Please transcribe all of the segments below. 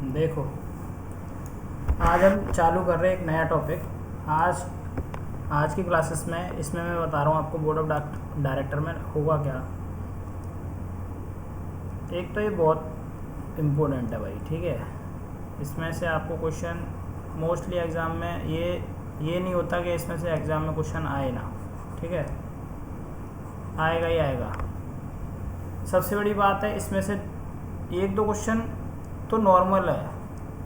देखो, आज हम चालू कर रहे हैं एक नया टॉपिक। आज आज की क्लासेस में इसमें मैं बता रहा हूँ आपको बोर्ड ऑफ डायरेक्टर में होगा क्या। एक तो ये बहुत इम्पोर्टेंट है भाई, ठीक है। इसमें से आपको क्वेश्चन मोस्टली एग्ज़ाम में ये नहीं होता कि इसमें से एग्ज़ाम में क्वेश्चन आए ना, ठीक है, आएगा ही आएगा। सबसे बड़ी बात है इसमें से एक दो क्वेश्चन तो नॉर्मल है,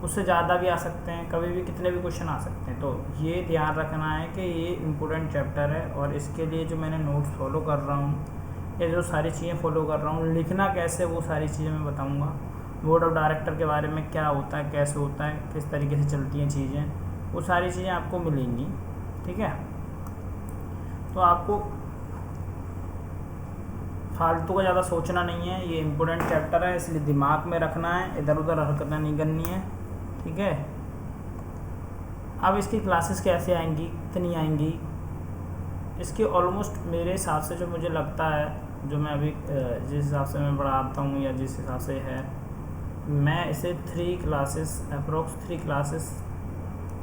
उससे ज़्यादा भी आ सकते हैं, कभी भी कितने भी क्वेश्चन आ सकते हैं। तो ये ध्यान रखना है कि ये इम्पोर्टेंट चैप्टर है और इसके लिए जो मैंने नोट्स फॉलो कर रहा हूँ, ये जो सारी चीज़ें फॉलो कर रहा हूँ, लिखना कैसे वो सारी चीज़ें मैं बताऊँगा। बोर्ड ऑफ डायरेक्टर के बारे में क्या होता है, कैसे होता है, किस तरीके से चलती हैं चीज़ें, वो सारी चीज़ें आपको मिलेंगी, ठीक है। तो आपको फालतू का ज़्यादा सोचना नहीं है, ये इम्पोर्टेंट चैप्टर है इसलिए दिमाग में रखना है, इधर उधर हरकतें नहीं करनी है, ठीक है। अब इसकी क्लासेस कैसे आएंगी, कितनी आएंगी, इसके ऑलमोस्ट मेरे हिसाब से जो मुझे लगता है, जो मैं अभी जिस हिसाब से मैं पढ़ाता हूँ या जिस हिसाब से है, मैं इसे 3 क्लासेस अप्रोक्स 3 क्लासेस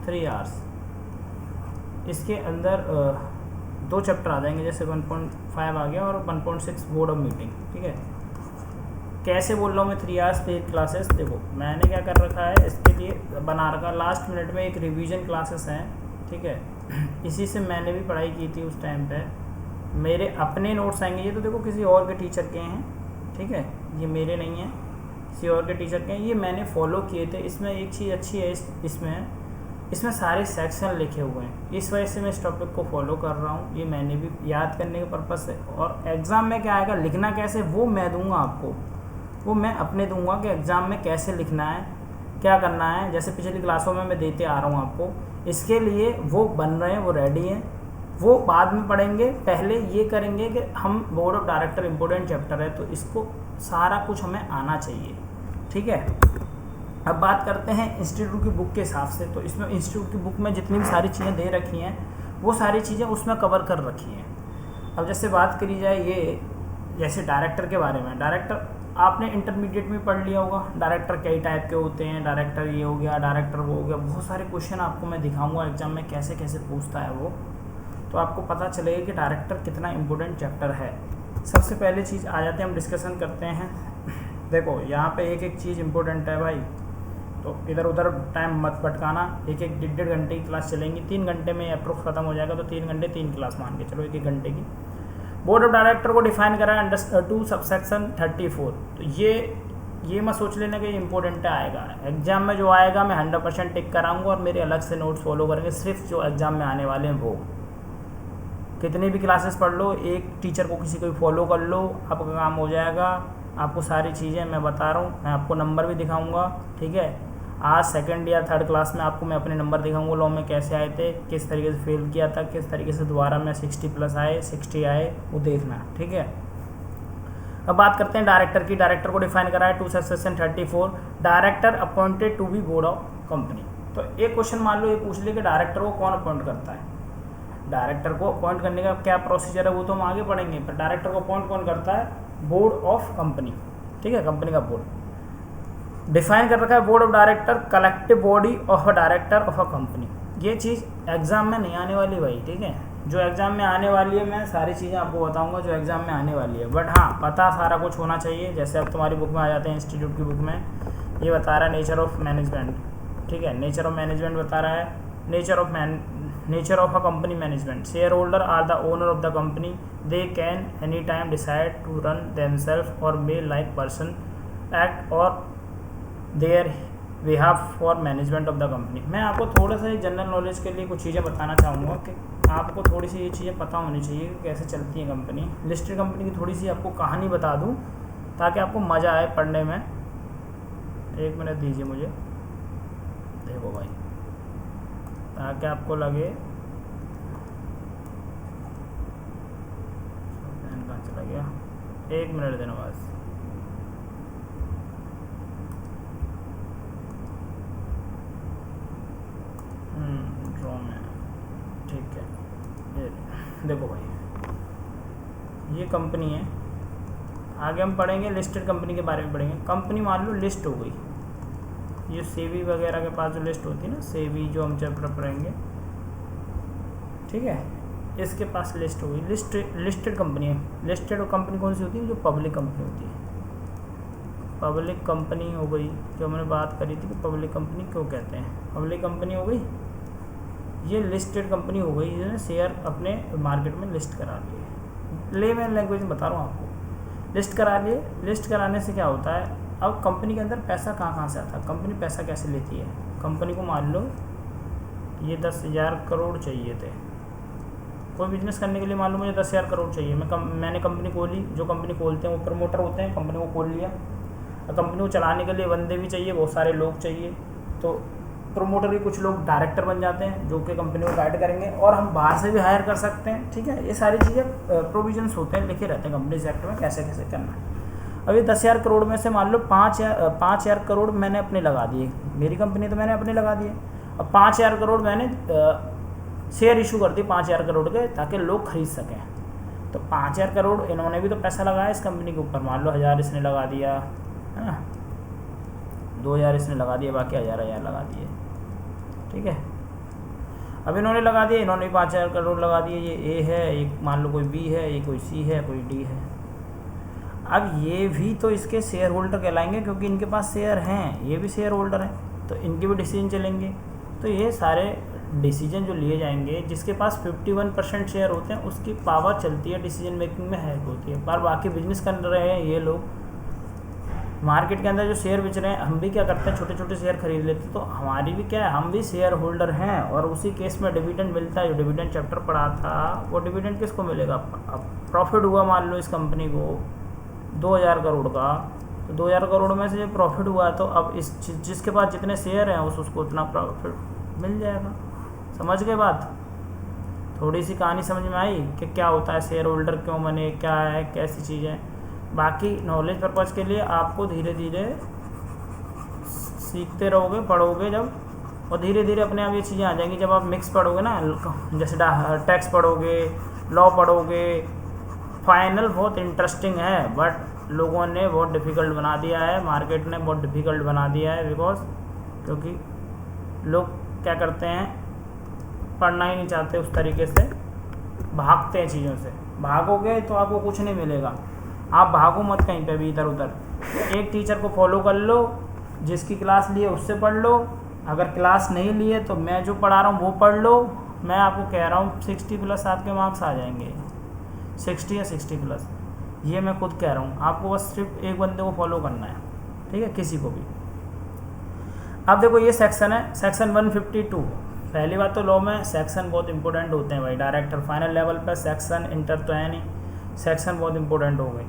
3 आवर्स इसके अंदर 2 चैप्टर आ जाएंगे। जैसे 1.5 आ गया और 1.6 बोर्ड ऑफ मीटिंग, ठीक है। कैसे बोल रहा हूँ मैं 3 आवर्स 3 क्लासेस। देखो मैंने क्या कर रखा है, इसके लिए बना रखा लास्ट मिनट में एक रिवीजन क्लासेस हैं, ठीक है। इसी से मैंने भी पढ़ाई की थी उस टाइम पे। मेरे अपने नोट्स आएंगे, ये तो देखो किसी और के टीचर के हैं, ठीक है, ये मेरे नहीं हैं, किसी और के टीचर के हैं, ये मैंने फॉलो किए थे। इसमें एक चीज़ अच्छी है, इसमें सारे सेक्शन लिखे हुए हैं, इस वजह से मैं इस टॉपिक को फॉलो कर रहा हूँ। ये मैंने भी याद करने के पर्पज़ से, और एग्ज़ाम में क्या आएगा, लिखना कैसे वो मैं दूंगा आपको, वो मैं अपने दूंगा कि एग्ज़ाम में कैसे लिखना है, क्या करना है। जैसे पिछली क्लासों में मैं देते आ रहा हूँ आपको, इसके लिए वो बन रहे हैं, वो रेडी हैं, वो बाद में पढ़ेंगे। पहले ये करेंगे कि हम board of director important chapter है तो इसको सारा कुछ हमें आना चाहिए, ठीक है। अब बात करते हैं इंस्टीट्यूट की बुक के हिसाब से। तो इसमें इंस्टीट्यूट की बुक में जितनी भी सारी चीज़ें दे रखी हैं वो सारी चीज़ें उसमें कवर कर रखी हैं। अब जैसे बात करी जाए ये, जैसे डायरेक्टर के बारे में, डायरेक्टर आपने इंटरमीडिएट में पढ़ लिया होगा, डायरेक्टर कई टाइप के होते हैं, डायरेक्टर ये हो गया, डायरेक्टर वो हो गया, बहुत सारे क्वेश्चन आपको मैं दिखाऊंगा एग्जाम में कैसे कैसे पूछता है वो, तो आपको पता चलेगा कि डायरेक्टर कितना इम्पोर्टेंट चैप्टर है। सबसे पहले चीज़ आ जाते हैं, हम डिस्कशन करते हैं। देखो यहाँ पे एक एक चीज़ इम्पोर्टेंट है भाई, तो इधर उधर टाइम मत भटकाना। एक 1.5 घंटे की क्लास चलेंगी, 3 घंटे में अप्रोक्स खत्म हो जाएगा, तो 3 घंटे 3 क्लास मान के चलो, 1 घंटे की। बोर्ड ऑफ डायरेक्टर को डिफाइन करा है अंडर 2 सबसेक्शन 34। तो ये मत सोच लेना कि इंपॉर्टेंट आएगा, एग्जाम में जो आएगा मैं 100% टिक कराऊंगा और मेरे अलग से नोट्स फॉलो करेंगे, सिर्फ जो एग्जाम में आने वाले हैं वो। कितनी भी क्लासेस पढ़ लो, एक टीचर को किसी को भी फॉलो कर लो, आपका काम हो जाएगा। आपको सारी चीज़ें मैं बता रहा हूँ, मैं आपको नंबर भी दिखाऊंगा, ठीक है। आज 2nd या 3rd क्लास में आपको मैं अपने नंबर दिखाऊंगा, लॉ में कैसे आए थे, किस तरीके से फेल किया था, किस तरीके से दोबारा में 60+ आए, 60 आए, वो देखना, ठीक है। अब बात करते हैं डायरेक्टर की। डायरेक्टर को डिफाइन करा है 2 subsection 34, director appointed to be board of company. तो एक क्वेश्चन मान लो ये पूछ ले कि डायरेक्टर को कौन अपॉइंट करता है। डायरेक्टर को अपॉइंट करने का क्या प्रोसीजर है वो तो हम आगे पढ़ेंगे, पर डायरेक्टर को अपॉइंट कौन करता है, बोर्ड ऑफ कंपनी, ठीक है, कंपनी का बोर्ड। डिफाइन कर रखा है board of director collective body of a director of a company. ये चीज़ एग्जाम में नहीं आने वाली भाई, ठीक है। जो एग्जाम में आने वाली है मैं सारी चीज़ें आपको बताऊंगा जो एग्जाम में आने वाली है, बट हाँ पता सारा कुछ होना चाहिए। जैसे अब तुम्हारी बुक में आ जाते हैं, इंस्टीट्यूट की बुक में ये बता रहा है नेचर ऑफ मैनेजमेंट, ठीक है, नेचर ऑफ मैनेजमेंट बता रहा है, nature of a company management. Share holder are the owner of the company, they can any time decide to run themselves और मे लाइक पर्सन एक्ट और their behalf for management of the company. मैं आपको थोड़ा सा general knowledge के लिए कुछ चीज़ें बताना चाहूँगा कि आपको थोड़ी सी ये चीज़ें पता होनी चाहिए कि कैसे चलती है कंपनी। लिस्टेड कंपनी की थोड़ी सी आपको कहानी बता दूँ ताकि आपको मज़ा आए पढ़ने में। 1 मिनट दीजिए मुझे, देखो भाई, ताकि आपको लगे कहाँ चला गया, 1 मिनट देना बस। ड्रॉ में, ठीक है, ये देखो भाई ये कंपनी है। आगे हम पढ़ेंगे लिस्टेड कंपनी के बारे में पढ़ेंगे। कंपनी मान लो लिस्ट हो गई, ये सेवी वगैरह के पास जो लिस्ट होती है ना, सेवी जो हम चैप्टर पढ़ेंगे, ठीक है, इसके पास लिस्ट होगी, लिस्टेड कंपनी है। लिस्टेड कंपनी कौन सी होती है? जो पब्लिक कंपनी होती है। पब्लिक कंपनी हो गई, जो हमने बात करी थी कि पब्लिक कंपनी क्यों कहते हैं, पब्लिक कंपनी हो गई। ये लिस्टेड कंपनी हो गई जिन्होंने शेयर अपने मार्केट में लिस्ट करा लिए। लेमैन लैंग्वेज में बता रहा हूँ आपको, लिस्ट करा लिए। लिस्ट कराने से क्या होता है, अब कंपनी के अंदर पैसा कहाँ से आता है, कंपनी पैसा कैसे लेती है। कंपनी को मान लो ये 10,000 करोड़ चाहिए थे, कोई बिजनेस करने के लिए मान लो मुझे 10,000 करोड़ चाहिए। मैंने कंपनी खोली, जो कंपनी खोलते हैं वो प्रमोटर होते हैं, कंपनी को खोल लिया। कंपनी को चलाने के लिए बंदे भी चाहिए, बहुत सारे लोग चाहिए, तो प्रमोटर भी कुछ लोग डायरेक्टर बन जाते हैं जो कि कंपनी को गाइड करेंगे, और हम बाहर से भी हायर कर सकते हैं, ठीक है। ये सारी चीज़ें प्रोविजंस होते हैं, लिखे रहते हैं कंपनी एक्ट में कैसे कैसे करना है। अब ये 10,000 करोड़ में से मान लो 5,000 करोड़ मैंने अपने लगा दिए, मेरी कंपनी तो मैंने अपने लगा दिए। अब 5,000 करोड़ मैंने शेयर इशू कर दिए 5,000 करोड़ के, ताकि लोग खरीद सकें। तो 5,000 करोड़ इन्होंने भी तो पैसा लगाया इस कंपनी के ऊपर, मान लो 1,000 इसने लगा दिया, है ना, 2,000 इसने लगा दिए, बाकी 1,000 लगा दिए, ठीक है। अब इन्होंने लगा दिए, इन्होंने भी 5,000 करोड़ लगा दिए। ये ए है, एक मान लो कोई बी है, ये कोई सी है, कोई डी है। अब ये भी तो इसके शेयर होल्डर कहलाएंगे, क्योंकि इनके पास शेयर हैं, ये भी शेयर होल्डर हैं, तो इनके भी डिसीजन चलेंगे। तो ये सारे डिसीजन जो लिए जाएंगे, जिसके पास 51% शेयर होते हैं उसकी पावर चलती है, डिसीजन मेकिंग में हेल्प होती है। पर बाकी बिजनेस कर रहे हैं ये लोग, मार्केट के अंदर जो शेयर बेच रहे हैं, हम भी क्या करते हैं, छोटे छोटे शेयर खरीद लेते हैं, तो हमारी भी क्या है, हम भी शेयर होल्डर हैं। और उसी केस में डिविडेंड मिलता है, जो डिविडेंड चैप्टर पढ़ा था, वो डिविडेंड किसको मिलेगा। अब प्रॉफिट हुआ मान लो इस कंपनी को 2,000 करोड़ का, तो 2,000 करोड़ में से प्रॉफिट हुआ, तो अब इस जिसके पास जितने शेयर हैं उसको उतना प्रॉफिट मिल जाएगा। समझ गए बात? थोड़ी सी कहानी समझ में आई कि क्या होता है शेयर होल्डर, क्यों बने, क्या है, कैसी चीज़ें। बाकी नॉलेज पर्पज़ के लिए आपको धीरे धीरे सीखते रहोगे, पढ़ोगे जब, और धीरे धीरे अपने आप ये चीज़ें आ जाएंगी। जब आप मिक्स पढ़ोगे ना, जैसे टैक्स पढ़ोगे, लॉ पढ़ोगे, फाइनल बहुत इंटरेस्टिंग है, बट लोगों ने बहुत डिफ़िकल्ट बना दिया है, मार्केट ने बहुत डिफ़िकल्ट बना दिया है, क्योंकि लोग क्या करते हैं, पढ़ना ही नहीं चाहते, उस तरीके से भागते हैं चीज़ों से। भागोगे तो आपको कुछ नहीं मिलेगा, आप भागो मत कहीं पे भी इधर उधर। एक टीचर को फॉलो कर लो, जिसकी क्लास लिए उससे पढ़ लो, अगर क्लास नहीं लिए तो मैं जो पढ़ा रहा हूँ वो पढ़ लो। मैं आपको कह रहा हूँ 60+ आपके मार्क्स आ जाएंगे, 60 या 60+, ये मैं खुद कह रहा हूँ। आपको बस सिर्फ एक बंदे को फॉलो करना है, ठीक है, किसी को भी। अब देखो ये सेक्शन है, सेक्शन 152। पहली बात तो लॉ में सेक्शन बहुत इंपॉर्टेंट होते हैं भाई, डायरेक्टर फाइनल लेवल पर सेक्शन, इंटर तो है नहीं, सेक्शन बहुत इंपॉर्टेंट हो गई।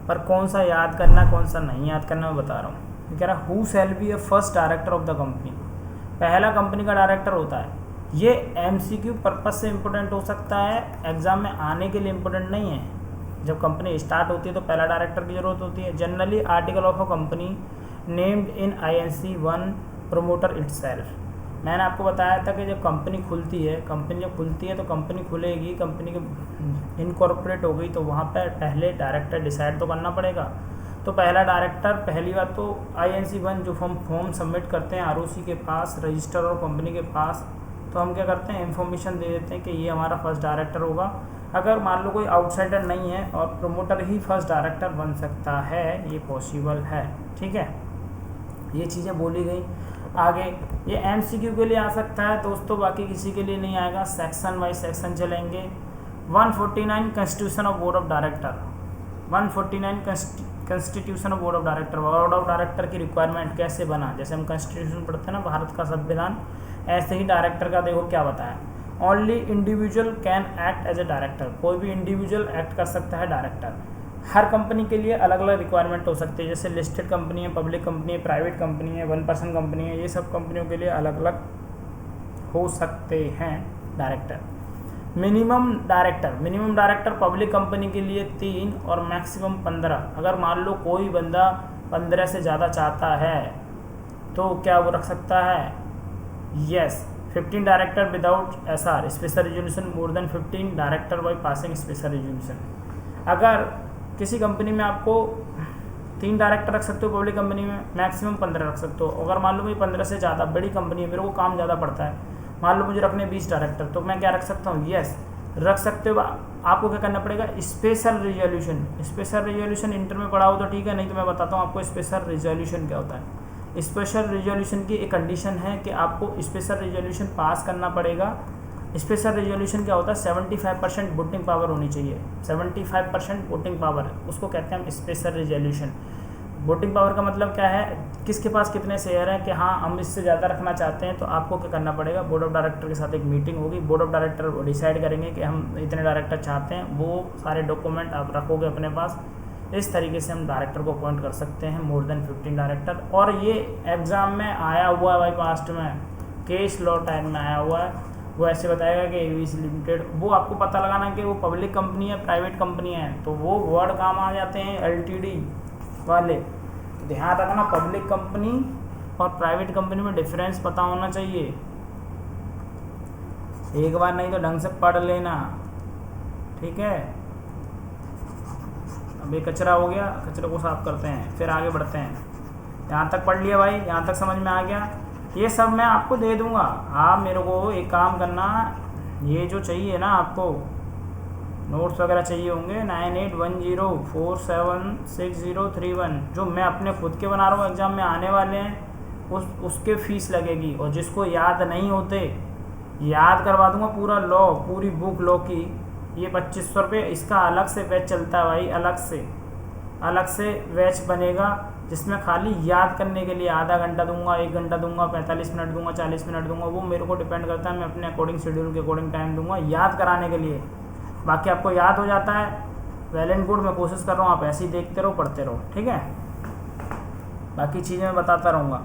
पर कौन सा याद करना, कौन सा नहीं याद करना, मैं बता रहा हूँ। कह रहा who shall be A first director of the company, पहला कंपनी का डायरेक्टर होता है। ये MCQ पर्पज से इम्पोर्टेंट हो सकता है, एग्ज़ाम में आने के लिए इम्पोर्टेंट नहीं है। जब कंपनी स्टार्ट होती है तो पहला डायरेक्टर की ज़रूरत होती है। Generally article of a company named in INC 1 promoter itself. मैंने आपको बताया था कि जब कंपनी खुलती है, तो कंपनी खुलेगी, कंपनी के इनकॉर्पोरेट हो गई, तो वहाँ पर पहले डायरेक्टर डिसाइड तो करना पड़ेगा। तो पहला डायरेक्टर, पहली बात तो INC 1 जो फॉर्म सबमिट करते हैं ROC के पास, रजिस्टर और कंपनी के पास, तो हम क्या करते हैं, इन्फॉर्मेशन दे देते हैं कि ये हमारा फर्स्ट डायरेक्टर होगा। अगर मान लो कोई आउटसाइडर नहीं है और प्रमोटर ही फर्स्ट डायरेक्टर बन सकता है, ये पॉसिबल है, ठीक है। ये चीज़ें बोली गई। आगे ये MCQ के लिए आ सकता है दोस्तों, बाकी किसी के लिए नहीं आएगा। सेक्शन वाइज सेक्शन चलेंगे। 149 constitution of board of director, 149 constitution of board of director. Board of director की रिक्वायरमेंट कैसे बना, जैसे हम कॉन्स्टिट्यूशन पढ़ते हैं ना, भारत का संविधान, ऐसे ही डायरेक्टर का देखो क्या बताया। Only individual can act as a director, कोई भी इंडिविजुअल एक्ट कर सकता है डायरेक्टर। हर कंपनी के लिए अलग अलग रिक्वायरमेंट हो सकती है, जैसे लिस्टेड कंपनी है, पब्लिक कंपनी है, प्राइवेट कंपनी है, 1% कंपनी है, ये सब कंपनियों के लिए अलग अलग हो सकते हैं director. Minimum director public company के लिए 3 और मैक्सिमम 15। अगर मान लो कोई बंदा 15 से ज़्यादा चाहता है तो क्या वो रख सकता है? Yes. 15 director without SR special resolution, more than 15 director by passing special resolution. अगर किसी कंपनी में आपको 3 डायरेक्टर रख सकते हो पब्लिक कंपनी में, मैक्सिमम 15 रख सकते हो। अगर मान लो भाई 15 से ज़्यादा बड़ी कंपनी है, मेरे को काम ज़्यादा पड़ता है, मान लो मुझे रखने 20 डायरेक्टर, तो मैं क्या रख सकता हूँ, यस रख सकते हो। आपको क्या करना पड़ेगा, special resolution. Special resolution inter में पढ़ा हो तो ठीक है, नहीं तो मैं बताता हूँ आपको स्पेशल रिजोल्यूशन क्या होता है। स्पेशल रिजोल्यूशन की एक कंडीशन है कि आपको स्पेशल रिजोल्यूशन पास करना पड़ेगा। स्पेशल रिजोल्यूशन क्या होता है, 75% वोटिंग पावर होनी चाहिए। 75% वोटिंग पावर, उसको कहते हैं हम स्पेशल रिजोल्यूशन। वोटिंग पावर का मतलब क्या है, किसके पास कितने शेयर हैं, कि हाँ हम इससे ज़्यादा रखना चाहते हैं, तो आपको क्या करना पड़ेगा, बोर्ड ऑफ डायरेक्टर के साथ एक मीटिंग होगी। बोर्ड ऑफ डायरेक्टर डिसाइड करेंगे कि हम इतने डायरेक्टर चाहते हैं, वो सारे डॉक्यूमेंट आप रखोगे अपने पास। इस तरीके से हम डायरेक्टर को अपॉइंट कर सकते हैं, मोर देन 15 डायरेक्टर। और ये एग्ज़ाम में आया हुआ है भाई, पास्ट में केस लॉ टाइम में आया हुआ है। वो ऐसे बताएगा कि एवीसी लिमिटेड, वो आपको पता लगाना कि वो पब्लिक कंपनी है प्राइवेट कंपनी है, तो वो वर्ड काम आ जाते हैं एलटीडी वाले। तो ध्यान रखना, पब्लिक कंपनी और प्राइवेट कंपनी में डिफरेंस पता होना चाहिए। एक बार नहीं तो ढंग से पढ़ लेना, ठीक है। अब ये कचरा हो गया, कचरे को साफ करते हैं, फिर आगे बढ़ते हैं। यहाँ तक पढ़ लिया भाई, यहाँ तक समझ में आ गया। ये सब मैं आपको दे दूंगा, आप मेरे को एक काम करना, ये जो चाहिए ना आपको नोट्स वगैरह चाहिए होंगे, 9810476031 जो मैं अपने खुद के बना रहा हूँ, एग्ज़ाम में आने वाले हैं, उसके फ़ीस लगेगी। और जिसको याद नहीं होते, याद करवा दूंगा पूरा लॉ, पूरी बुक लॉ की, ये 2500 रुपये। इसका अलग से बैच चलता है भाई, अलग से बैच बनेगा, जिसमें खाली याद करने के लिए आधा घंटा दूंगा, 1 घंटा दूंगा, 45 मिनट दूंगा, 40 मिनट दूंगा। वो मेरे को डिपेंड करता है, मैं अपने अकॉर्डिंग शेड्यूल के अकॉर्डिंग टाइम दूंगा याद कराने के लिए। बाकी आपको याद हो जाता है, वेल एंड गुड। मैं कोशिश कर रहा हूँ आप ऐसे ही देखते रहो, पढ़ते रहो, ठीक है। बाकी चीज़ें मैं बताता रहूँगा।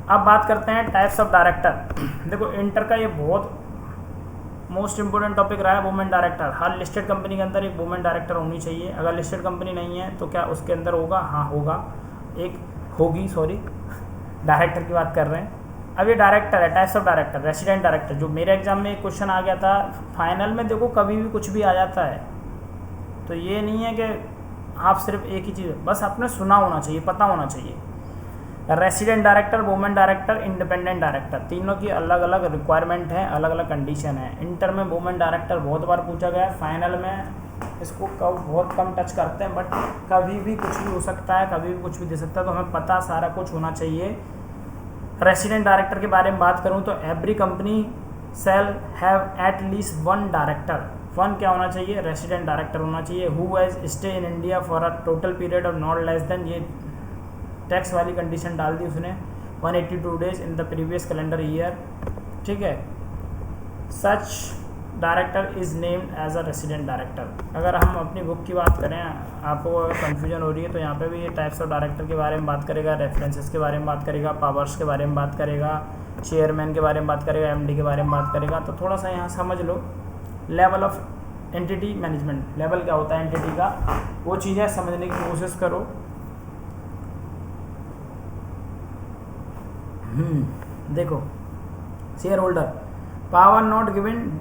अब बात करते हैं टाइप्स ऑफ डायरेक्टर। देखो इंटर का ये बहुत मोस्ट इंपोर्टेंट टॉपिक रहा है, वुमेन डायरेक्टर। हर लिस्टेड कंपनी के अंदर एक वुमेन डायरेक्टर होनी चाहिए। अगर लिस्टेड कंपनी नहीं है तो क्या उसके अंदर होगा, हाँ होगा, एक होगी, सॉरी डायरेक्टर की बात कर रहे हैं। अब ये डायरेक्टर है, types of director. Resident director, जो मेरे एग्जाम में एक क्वेश्चन आ गया था, फाइनल में देखो कभी भी कुछ भी आ जाता है, तो ये नहीं है कि आप सिर्फ एक ही चीज़, बस आपने सुना होना चाहिए, पता होना चाहिए। Resident director, women director, independent director, तीनों की अलग अलग रिक्वायरमेंट है, अलग अलग कंडीशन है। इंटर में वुमेन डायरेक्टर बहुत बार पूछा गया है, फाइनल में इसको बहुत कम टच करते हैं, बट कभी भी कुछ भी हो सकता है, कभी भी कुछ भी दे सकता है, तो हमें पता सारा कुछ होना चाहिए। रेसिडेंट डायरेक्टर के बारे में बात करूं तो every company shall have at least 1 director. 1 क्या होना चाहिए, रेसिडेंट डायरेक्टर होना चाहिए। Who has stay in India for a total period of not less than, ये टैक्स वाली कंडीशन डाल दी उसने, 182 days in the previous calendar year, ठीक है। Such director is named as a resident director. अगर हम अपनी बुक की बात करें, आपको अगर कन्फ्यूजन हो रही है तो यहाँ पे भी ये टाइप्स ऑफ डायरेक्टर के बारे में बात करेगा, रेफरेंसेस के बारे में बात करेगा, पावर्स के बारे में बात करेगा, चेयरमैन के बारे में बात करेगा, एमडी के बारे में बात करेगा। तो थोड़ा सा यहाँ समझ लो, level of entity management, level क्या होता है एंटिटी का, वो चीज़ें समझने की कोशिश करो। देखो share holder, power not given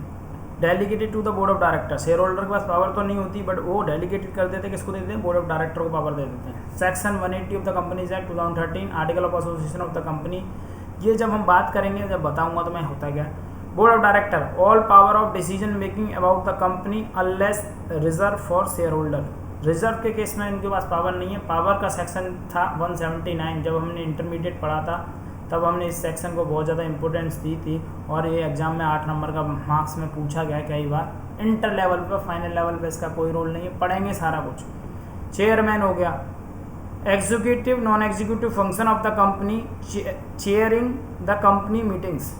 delegated to the board of director. Share holder के पास पावर तो नहीं होती, बट वो डेलीगेटेड कर देते हैं, किसको दे देते हैं, बोर्ड ऑफ डायरेक्टर को पावर दे देते हैं। Section 180 of the companies act 2013, article of association of the company. ये जब हम बात करेंगे, जब बताऊंगा तो मैं होता क्या। Board of director, all power of decision making about the company unless reserve for share holder. Reserve के केस में इनके पास पावर नहीं है। पावर का सेक्शन था 179, जब हमने इंटरमीडिएट पढ़ा था तब हमने इस सेक्शन को बहुत ज़्यादा इंपॉर्टेंस दी थी, और ये एग्जाम में 8 नंबर का मार्क्स में पूछा गया कई बार। इंटर लेवल पर, फाइनल लेवल पर इसका कोई रोल नहीं है, पढ़ेंगे सारा कुछ। चेयरमैन हो गया, executive non executive function of the company, chairing the company meetings.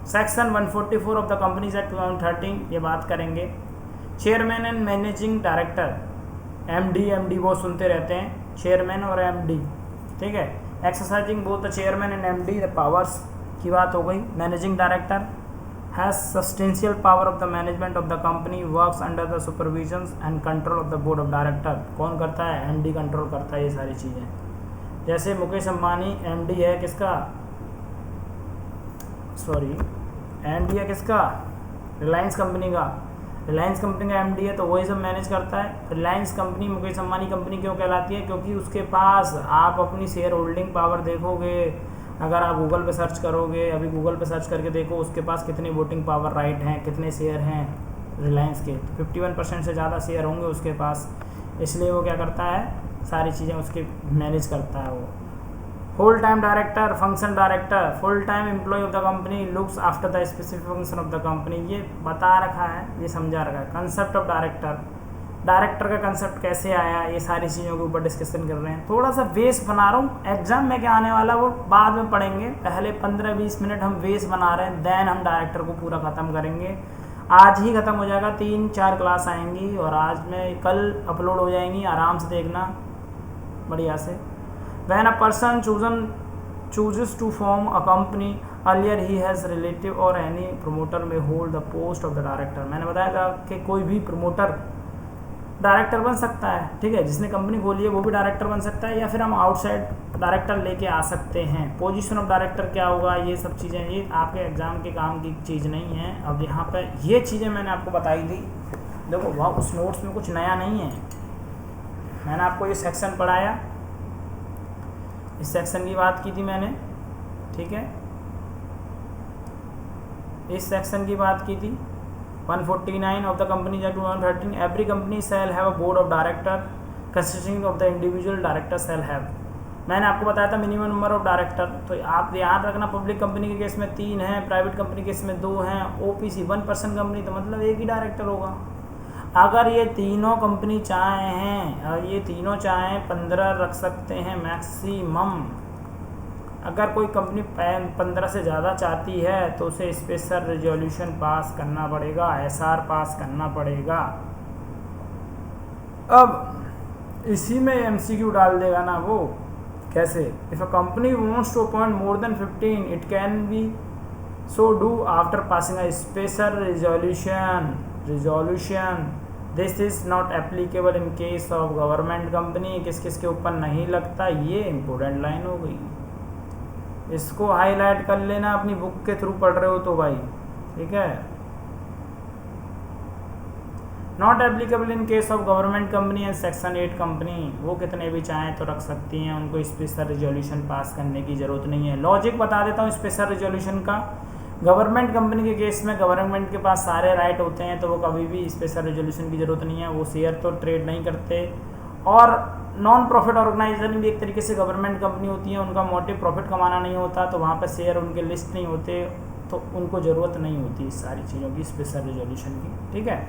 Section 144 of the companies act 2013, ये बात करेंगे। Chairman and managing director, MD वो सुनते रहते हैं, चेयरमैन और एमडी, ठीक है। Exercising both the chairman and MD the powers की बात हो गई। Managing director has substantial power of the management of the company, works under the supervision and control of the board of director. कौन करता है, MD control करता है ये सारी चीज़ें। जैसे मुकेश अंबानी एमडी है किसका, एमडी है किसका, रिलायंस कंपनी का। रिलायंस कंपनी का एमडी है तो वही सब मैनेज करता है। रिलायंस कंपनी मुकेश अंबानी कंपनी क्यों कहलाती है? क्योंकि उसके पास आप अपनी शेयर होल्डिंग पावर देखोगे, अगर आप गूगल पे सर्च करोगे, अभी गूगल पे सर्च करके देखो उसके पास कितनी वोटिंग पावर राइट हैं, कितने शेयर हैं रिलायंस के, 51% से ज़्यादा शेयर होंगे उसके पास, इसलिए वो क्या करता है, सारी चीज़ें उसके मैनेज करता है वो। Whole time director, function director, full time employ of the company, looks after the specific function of the company, ये बता रखा है, ये समझा रखा है। कंसेप्ट ऑफ डायरेक्टर, डायरेक्टर का कंसेप्ट कैसे आया, ये सारी चीज़ों के ऊपर डिस्कशन कर रहे हैं। थोड़ा सा बेस बना रहा हूँ, एग्जाम में क्या आने वाला वो बाद में पढ़ेंगे, पहले 15-20 मिनट हम बेस बना रहे हैं, देन हम डायरेक्टर को पूरा ख़त्म करेंगे। आज ही ख़त्म हो जाएगा, 3-4 क्लास आएंगी और आज में कल अपलोड हो जाएंगी, आराम से देखना बढ़िया से। When a person chooses to form a company, earlier he has relative or any promoter may hold the post of the director। मैंने बताया था कि कोई भी प्रमोटर डायरेक्टर बन सकता है, ठीक है, जिसने कंपनी खोली है वो भी डायरेक्टर बन सकता है, या फिर हम आउटसाइड डायरेक्टर लेके आ सकते हैं। पोजीशन ऑफ डायरेक्टर क्या होगा, ये सब चीज़ें ये आपके एग्जाम के काम की चीज़ नहीं है। अब यहाँ पर ये चीज़ें मैंने आपको बताई थी, देखो वहाँ उस नोट्स में कुछ नया नहीं है, मैंने आपको ये सेक्शन पढ़ाया, इस सेक्शन की बात की थी मैंने, ठीक है, इस सेक्शन की बात की थी। 149 of the company act 2013, every company shall have a board of director consisting of the individual director shall have. मैंने आपको बताया था मिनिमम नंबर ऑफ डायरेक्टर, तो आप याद रखना पब्लिक कंपनी के केस में 3 हैं, प्राइवेट कंपनी के केस में 2 हैं, ओपीसी 1% कंपनी तो मतलब एक ही डायरेक्टर होगा। अगर ये तीनों कंपनी चाहें और ये तीनों चाहें 15 रख सकते हैं मैक्सिमम। अगर कोई कंपनी 15 से ज़्यादा चाहती है तो उसे स्पेशल रेजोल्यूशन पास करना पड़ेगा, एसआर पास करना पड़ेगा। अब इसी में एमसीक्यू डाल देगा ना वो, कैसे? If a company wants to appoint more than 15 it can be so do after passing a special resolution. This is not applicable in case of government company. किस किस के ऊपर नहीं लगता, ये इम्पोर्टेंट लाइन हो गई, इसको हाईलाइट कर लेना अपनी बुक के थ्रू पढ़ रहे हो तो भाई, ठीक है। Not applicable in case of government company and section 8 company, वो कितने भी चाहें तो रख सकती हैं, उनको स्पेशल रिजोल्यूशन पास करने की ज़रूरत नहीं है। लॉजिक बता देता हूँ स्पेशल रिजोल्यूशन का। गवर्नमेंट कंपनी के केस में गवर्नमेंट के पास सारे राइट होते हैं तो वो कभी भी स्पेशल रिजोल्यूशन की ज़रूरत नहीं है, वो शेयर तो ट्रेड नहीं करते। और नॉन प्रॉफिट ऑर्गेनाइजेशन भी एक तरीके से गवर्नमेंट कंपनी होती है, उनका मोटिव प्रॉफिट कमाना नहीं होता, तो वहाँ पर शेयर उनके लिस्ट नहीं होते, तो उनको ज़रूरत नहीं होती इस सारी चीज़ों की, स्पेशल रिजोल्यूशन की, ठीक है।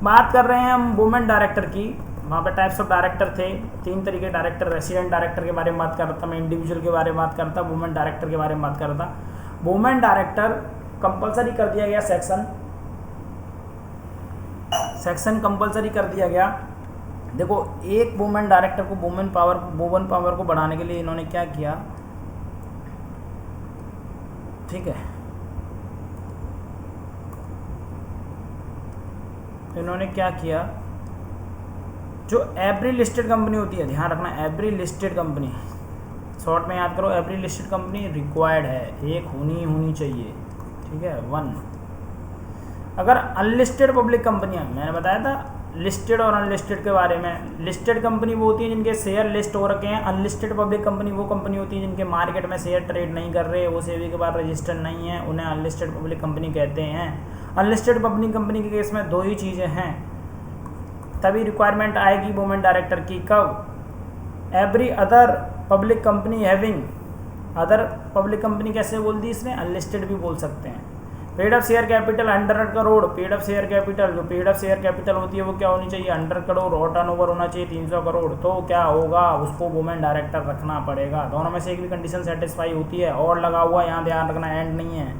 बात कर रहे हैं हम वुमेन डायरेक्टर की। वहाँ पे टाइप्स ऑफ डायरेक्टर थे, 3 तरीके डायरेक्टर। रेसिडेंट डायरेक्टर के बारे में बात कर रहा था मैं, इंडिविजुअल के बारे में बात कर रहा था, वुमेन डायरेक्टर के बारे में बात कर रहा था। वुमेन डायरेक्टर कंपलसरी कर दिया गया, सेक्शन कंपलसरी कर दिया गया। देखो एक वुमेन डायरेक्टर को वुमेन पावर को बढ़ाने के लिए इन्होंने क्या किया, ठीक है, इन्होंने क्या किया, जो एवरी लिस्टेड कंपनी होती है, ध्यान रखना एवरी लिस्टेड कंपनी, शॉर्ट में याद करो, एवरी लिस्टेड कंपनी रिक्वायर्ड है, एक होनी चाहिए, ठीक है, 1। अगर अनलिस्टेड पब्लिक कंपनियां, मैंने बताया था लिस्टेड और अनलिस्टेड के बारे में। लिस्टेड कंपनी वो होती है जिनके शेयर लिस्ट हो रखे हैं, अनलिस्टेड पब्लिक कंपनी वो कंपनी होती है जिनके मार्केट में शेयर ट्रेड नहीं कर रहे, वो सेबी के बाद रजिस्टर्ड नहीं है, उन्हें अनलिस्टेड पब्लिक कंपनी कहते हैं। अनलिस्टेड पब्लिक कंपनी के केस में 2 ही चीज़ें हैं, तभी रिक्वायरमेंट आएगी वुमेन डायरेक्टर की, कब? Every other public company having, other public company कैसे बोल दी इसने, अनलिस्टेड भी बोल सकते हैं। Paid of share capital 100 crore, paid of share capital, जो पेड ऑफ शेयर कैपिटल होती है वो क्या होनी चाहिए, 100 करोड़, और टर्नओवर होना चाहिए 300 करोड़, तो क्या होगा, उसको वुमेन डायरेक्टर रखना पड़ेगा। दोनों में से एक भी कंडीशन सेटिस्फाई होती है, और लगा हुआ यहाँ ध्यान रखना, एंड नहीं है,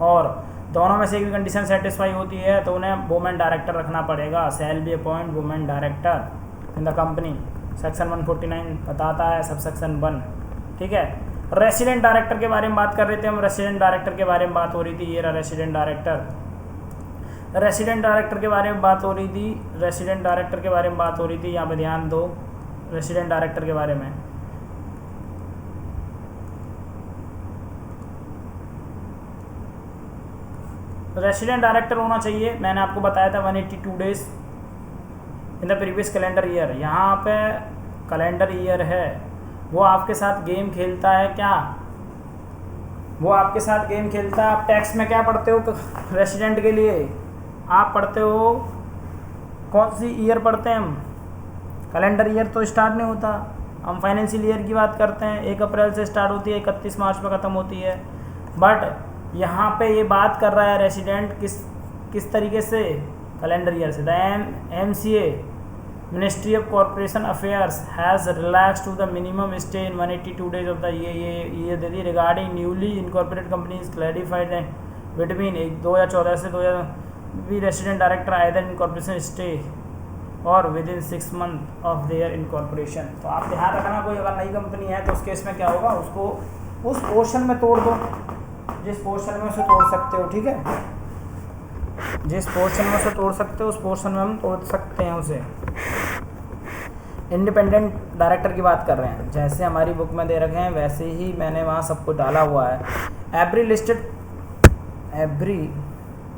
और दोनों में से एक भी कंडीशन सेटिस्फाई होती है तो उन्हें वुमेन डायरेक्टर रखना पड़ेगा। Shall be appoint women director in the company, section 149 बताता है, सब सेक्शन 1, ठीक है। रेसिडेंट डायरेक्टर के बारे में बात कर रहे थे हम, रेसिडेंट डायरेक्टर के बारे में बात हो रही थी, ये रहा रेसिडेंट डायरेक्टर। रेसिडेंट डायरेक्टर के बारे में बात हो रही थी, रेसिडेंट डायरेक्टर के बारे में बात हो रही थी, यहाँ पे ध्यान दो रेसिडेंट डायरेक्टर के बारे में। रेसिडेंट डायरेक्टर होना चाहिए, मैंने आपको बताया था 182 days in the previous calendar year. यहाँ पे कैलेंडर ईयर है, वो आपके साथ गेम खेलता है क्या, वो आपके साथ गेम खेलता है। आप टैक्स में क्या पढ़ते हो रेसिडेंट के लिए, आप पढ़ते हो कौन सी ईयर पढ़ते हैं हम, कैलेंडर ईयर तो स्टार्ट नहीं होता, हम फाइनेंशियल ईयर की बात करते हैं। 1 अप्रैल से स्टार्ट होती है, 31 मार्च में ख़त्म होती है। बट यहाँ पे ये बात कर रहा है रेसिडेंट किस तरीके से, कैलेंडर ईयर से। The MCA ministry of corporation affairs has relax to the minimum stay in 182 days of the ये दे the regarding newly incorporate companies clarified between 2014 से 2000 भी resident director either in corporation stay or within 6 month of their incorporation. तो आप ध्यान रखना, कोई अगर नई कंपनी है तो उस केस में क्या होगा, उसको उस पोर्शन में तोड़ दो जिस पोर्शन में उसे तोड़ सकते हो, ठीक है, जिस पोर्शन में उसे तोड़ सकते हो उस पोर्शन में हम तोड़ सकते हैं उसे। इंडिपेंडेंट डायरेक्टर की बात कर रहे हैं, जैसे हमारी बुक में दे रखे हैं वैसे ही मैंने वहाँ सब कुछ डाला हुआ है। एवरी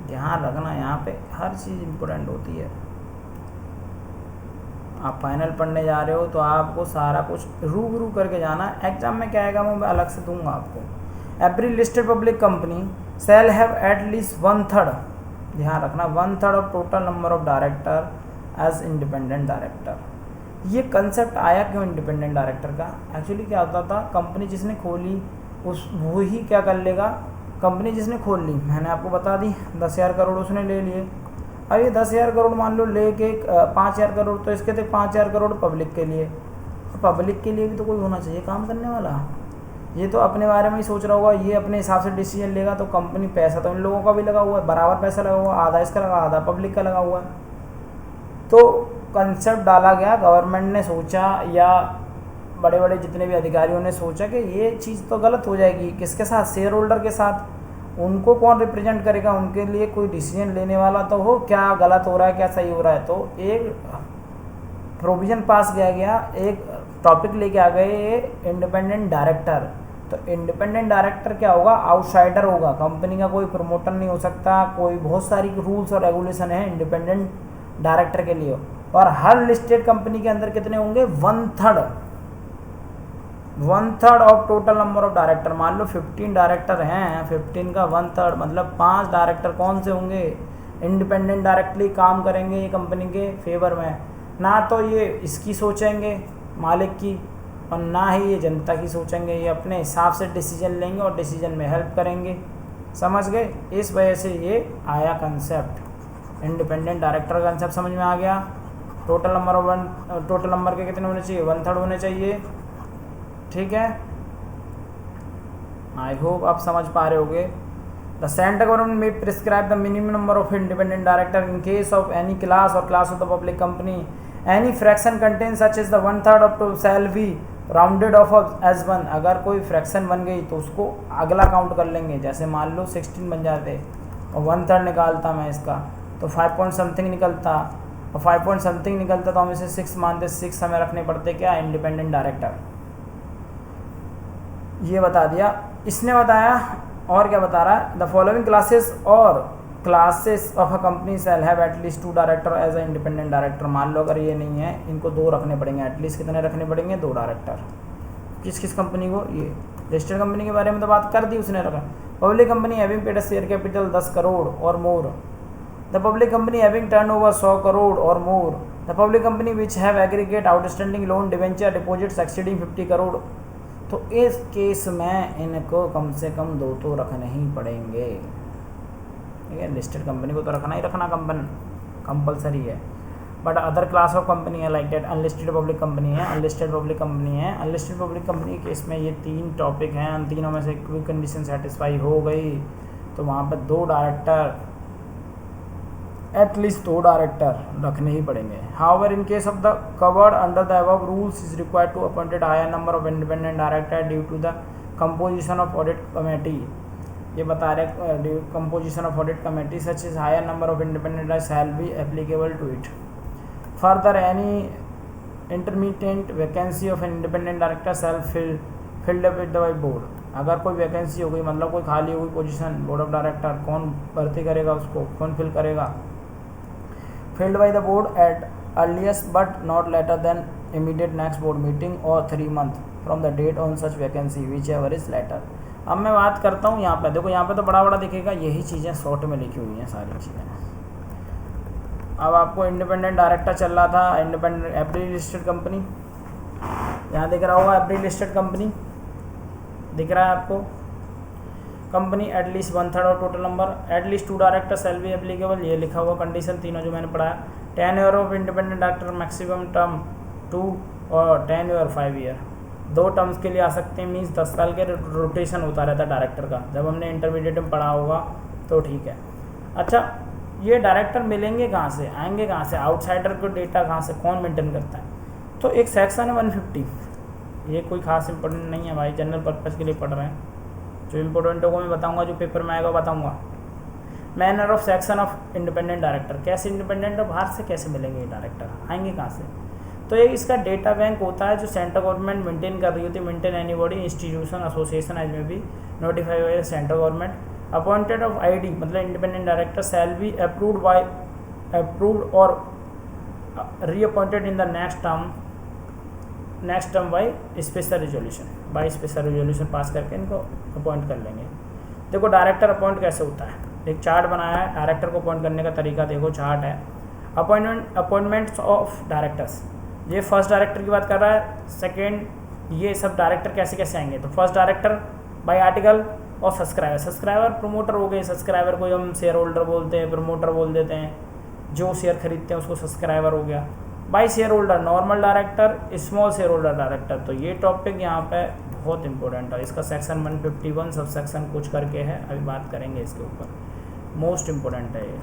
ध्यान रखना, यहाँ पे हर चीज़ इम्पोर्टेंट होती है। आप फाइनल पढ़ने जा रहे हो तो आपको सारा कुछ रूबरू करके जाना, एग्जाम में क्या आएगा मैं अलग से दूंगा आपको। Every listed public company shall have at least 1/3, ध्यान रखना, 1/3 of total number of director as independent director. ये कंसेप्ट आया क्यों इंडिपेंडेंट डायरेक्टर का, एक्चुअली क्या होता था, कंपनी जिसने खोली वो ही क्या कर लेगा, कंपनी जिसने खोल ली, मैंने आपको बता दी 10,000 करोड़ उसने ले लिए। अब ये 10,000 करोड़ मान लो लेके 5,000 करोड़ तो इसके थे 5,000 करोड़ पब्लिक के लिए। पब्लिक के लिए भी तो कोई होना चाहिए काम करने वाला। ये तो अपने बारे में ही सोच रहा होगा, ये अपने हिसाब से डिसीजन लेगा, तो कंपनी, पैसा तो इन लोगों का भी लगा हुआ है, बराबर पैसा लगा हुआ है, आधा इसका लगा आधा पब्लिक का लगा हुआ है। तो कंसेप्ट डाला गया, गवर्नमेंट ने सोचा या बड़े बड़े जितने भी अधिकारियों ने सोचा कि ये चीज़ तो गलत हो जाएगी, किसके साथ, शेयर होल्डर के साथ। उनको कौन रिप्रेजेंट करेगा, उनके लिए कोई डिसीजन लेने वाला तो हो, क्या गलत हो रहा है क्या सही हो रहा है। तो एक प्रोविज़न पास किया गया, एक टॉपिक लेके आ गए इंडिपेंडेंट डायरेक्टर। तो इंडिपेंडेंट डायरेक्टर क्या होगा, आउटसाइडर होगा, कंपनी का कोई प्रमोटर नहीं हो सकता, कोई बहुत सारी रूल्स और रेगुलेशन है इंडिपेंडेंट डायरेक्टर के लिए। और हर लिस्टेड कंपनी के अंदर कितने होंगे, 1/3 of total number of director. मान लो 15 डायरेक्टर हैं, 15 का 1/3 मतलब 5 डायरेक्टर कौन से होंगे, इंडिपेंडेंट डायरेक्टली काम करेंगे ये कंपनी के फेवर में। ना तो ये इसकी सोचेंगे मालिक की, और ना ही ये जनता की सोचेंगे, ये अपने हिसाब से डिसीजन लेंगे और डिसीजन में हेल्प करेंगे। समझ गए, इस वजह से ये आया कंसेप्ट इंडिपेंडेंट डायरेक्टर का कंसेप्ट समझ में आ गया। टोटल नंबर के कितने होने चाहिए, 1/3 होने चाहिए, ठीक है। आई होप आप समझ पा रहे होगे। The central government may prescribe the minimum number of independent director in case of any class or class of the public company. Any fraction contain such is the 1/3 of to shall be rounded off as 1। अगर कोई fraction बन गई तो उसको अगला count कर लेंगे, जैसे मान लो 16 बन जाते और 1/3 निकालता मैं इसका तो 5 पॉइंट समथिंग निकलता, और 5 पॉइंट समथिंग निकलता तो हम इसे 6 मानते, 6 हमें रखने पड़ते क्या, इंडिपेंडेंट डायरेक्टर। ये बता दिया इसने, बताया। और क्या बता रहा है, the following classes of a company shall have at least 2 director as a independent director. मान लो अगर ये नहीं है, इनको 2 रखने पड़ेंगे, एटलीस्ट कितने रखने पड़ेंगे, 2 डायरेक्टर। किस किस कंपनी को, ये रजिस्टर्ड कंपनी के बारे में तो बात कर दी उसने, रखा। Public company having paid share capital 10 crore or more. The public company having turnover 100 crore or more. The public company which have aggregate outstanding loan debenture deposits exceeding 50 crore. तो इस केस में इनको कम से कम 2 तो रखने ही पड़ेंगे, ठीक है। लिस्टेड कंपनी को तो रखना ही रखना कंपलसरी है। But other class of company है like that, unlisted public company है, अनलिस्टेड पब्लिक कंपनी है। अनलिस्टेड पब्लिक कंपनी के केस में ये 3 टॉपिक हैं, उन तीनों में से कोई कंडीशन सेटिस्फाई हो गई तो वहाँ पर 2 डायरेक्टर, एटलीस्ट 2 डायरेक्टर रखने ही पड़ेंगे। However in case of the covered under the above rules is required to appointed higher number of independent director due to the composition of audit committee. ये बता रहे composition of audit committee such is higher number of independent shall be applicable to it. Further any intermediate vacancy of an independent director shall filled up with the board. अगर कोई vacancy हो गई, मतलब कोई खाली हुई पोजीशन, बोर्ड ऑफ डायरेक्टर कौन भर्ती करेगा, उसको कौन फिल करेगा? Filled by the board at earliest but not later than immediate next board meeting और 3 months from the date on such vacancy whichever is later. अब मैं बात करता हूँ यहाँ पे, देखो यहाँ पे तो बड़ा बड़ा दिखेगा, यही चीज़ें शॉर्ट में लिखी हुई हैं सारी चीज़ें। अब आपको इंडिपेंडेंट डायरेक्टर चल रहा था, इंडिपेंडेंट एवरी लिस्टेड कंपनी, यहाँ दिख रहा होगा एवरी लिस्टेड कंपनी दिख रहा है आपको। Company at least 1/3 of total number, at least 2 director shall be applicable, ये लिखा हुआ कंडीशन तीनों जो मैंने पढ़ाया। 10 year of independent director maximum term 2 और 10 ईयर 5 ईयर, 2 टर्म्स के लिए आ सकते हैं, मीन्स 10 साल के रोटेशन होता रहता है डायरेक्टर का, जब हमने इंटरमीडिएट में पढ़ा होगा तो ठीक है। अच्छा, ये डायरेक्टर मिलेंगे कहाँ से, आएंगे कहाँ से, आउटसाइडर को डेटा कहाँ से, कौन मेंटेन करता है? तो एक सेक्शन है 150, ये कोई खास इंपॉर्टेंट नहीं है भाई, जनरल पर्पज़ के लिए पढ़ रहे हैं। जो इम्पोर्टेंट होगा मैं बताऊंगा, जो पेपर में आएगा बताऊंगा। Manner of section of independent director, कैसे इंडिपेंडेंट और बाहर से कैसे मिलेंगे ये डायरेक्टर, आएंगे कहाँ से? तो एक इसका डेटा बैंक होता है जो सेंट्रल गवर्नमेंट मेंटेन कर रही होती है, maintain any body institution association as may be notified by central government. Appointed of ID मतलब independent director shall be approved or reappointed in the next term by special resolution pass करके इनको appoint कर लेंगे। देखो director appoint कैसे होता है, एक चार्ट बनाया है, डायरेक्टर को अपॉइंट करने का तरीका देखो, चार्ट है। अपॉइंटमेंट्स ऑफ डायरेक्टर्स, ये फर्स्ट डायरेक्टर की बात कर रहा है। सेकेंड, ये सब डायरेक्टर कैसे कैसे आएंगे, तो फर्स्ट डायरेक्टर बाय आर्टिकल और सब्सक्राइबर प्रोमोटर हो गए, सब्सक्राइबर को हम शेयर होल्डर बोलते हैं, प्रमोटर बोल देते हैं, जो शेयर खरीदते हैं उसको सब्सक्राइबर हो गया। By share holder normal director, small share holder director. तो ये टॉपिक यहाँ पे बहुत इंपॉर्टेंट है, इसका सेक्शन 151 सब सेक्शन कुछ करके है, अभी बात करेंगे इसके ऊपर, मोस्ट इम्पोर्टेंट है ये,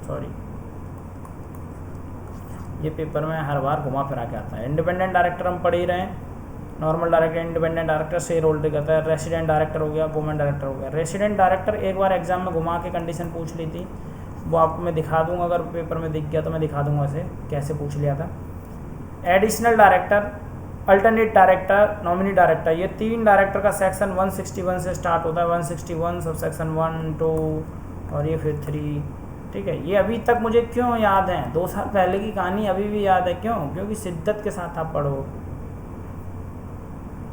सॉरी ये पेपर में हर बार घुमा फिरा के आता है। इंडिपेंडेंट डायरेक्टर हम पढ़ ही रहे हैं, normal director, independent director share holder करता है, रेसिडेंट डायरेक्टर हो गया, वुमेन डायरेक्टर हो गया। रेसिडेंट डायरेक्टर एक बार एग्जाम में घुमा के कंडीशन पूछ ली थी, वो आपको मैं दिखा दूंगा, अगर पेपर में दिख गया तो मैं दिखा दूंगा इसे कैसे पूछ लिया था। Additional director, alternate director, nominee director, ये 3 डायरेक्टर का सेक्शन 161 से स्टार्ट होता है, 161 सब सेक्शन 1, 2 और ये फिर 3, ठीक है। ये अभी तक मुझे क्यों याद है, 2 साल पहले की कहानी अभी भी याद है, क्यों? क्योंकि शिद्दत के साथ आप पढ़ो।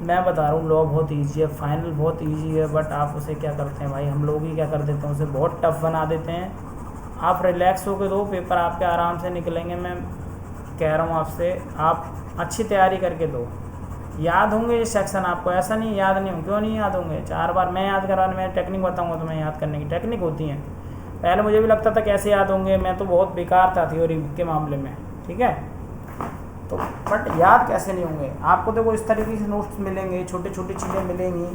मैं बता रहा हूँ लॉ बहुत इजी है, फाइनल बहुत इजी है, बट आप उसे क्या करते हैं भाई, हम लोग ही क्या कर देते हैं, उसे बहुत टफ बना देते हैं। आप रिलैक्स होकर दो, पेपर आपके आराम से निकलेंगे, मैं कह रहा हूँ आपसे, आप अच्छी तैयारी करके दो। याद होंगे ये सेक्शन आपको, ऐसा नहीं याद नहीं हो, क्यों नहीं याद होंगे? 4 बार मैं याद करवाने, मैं टेक्निक बताऊँगा तो मैं याद करने की टेक्निक होती है। पहले मुझे भी लगता था कैसे याद होंगे, मैं तो बहुत बेकार था थ्योरी के मामले में, ठीक है। तो बट याद कैसे नहीं होंगे, आपको देखो इस तरीके से नोट्स मिलेंगे, छोटी छोटी चीज़ें मिलेंगी,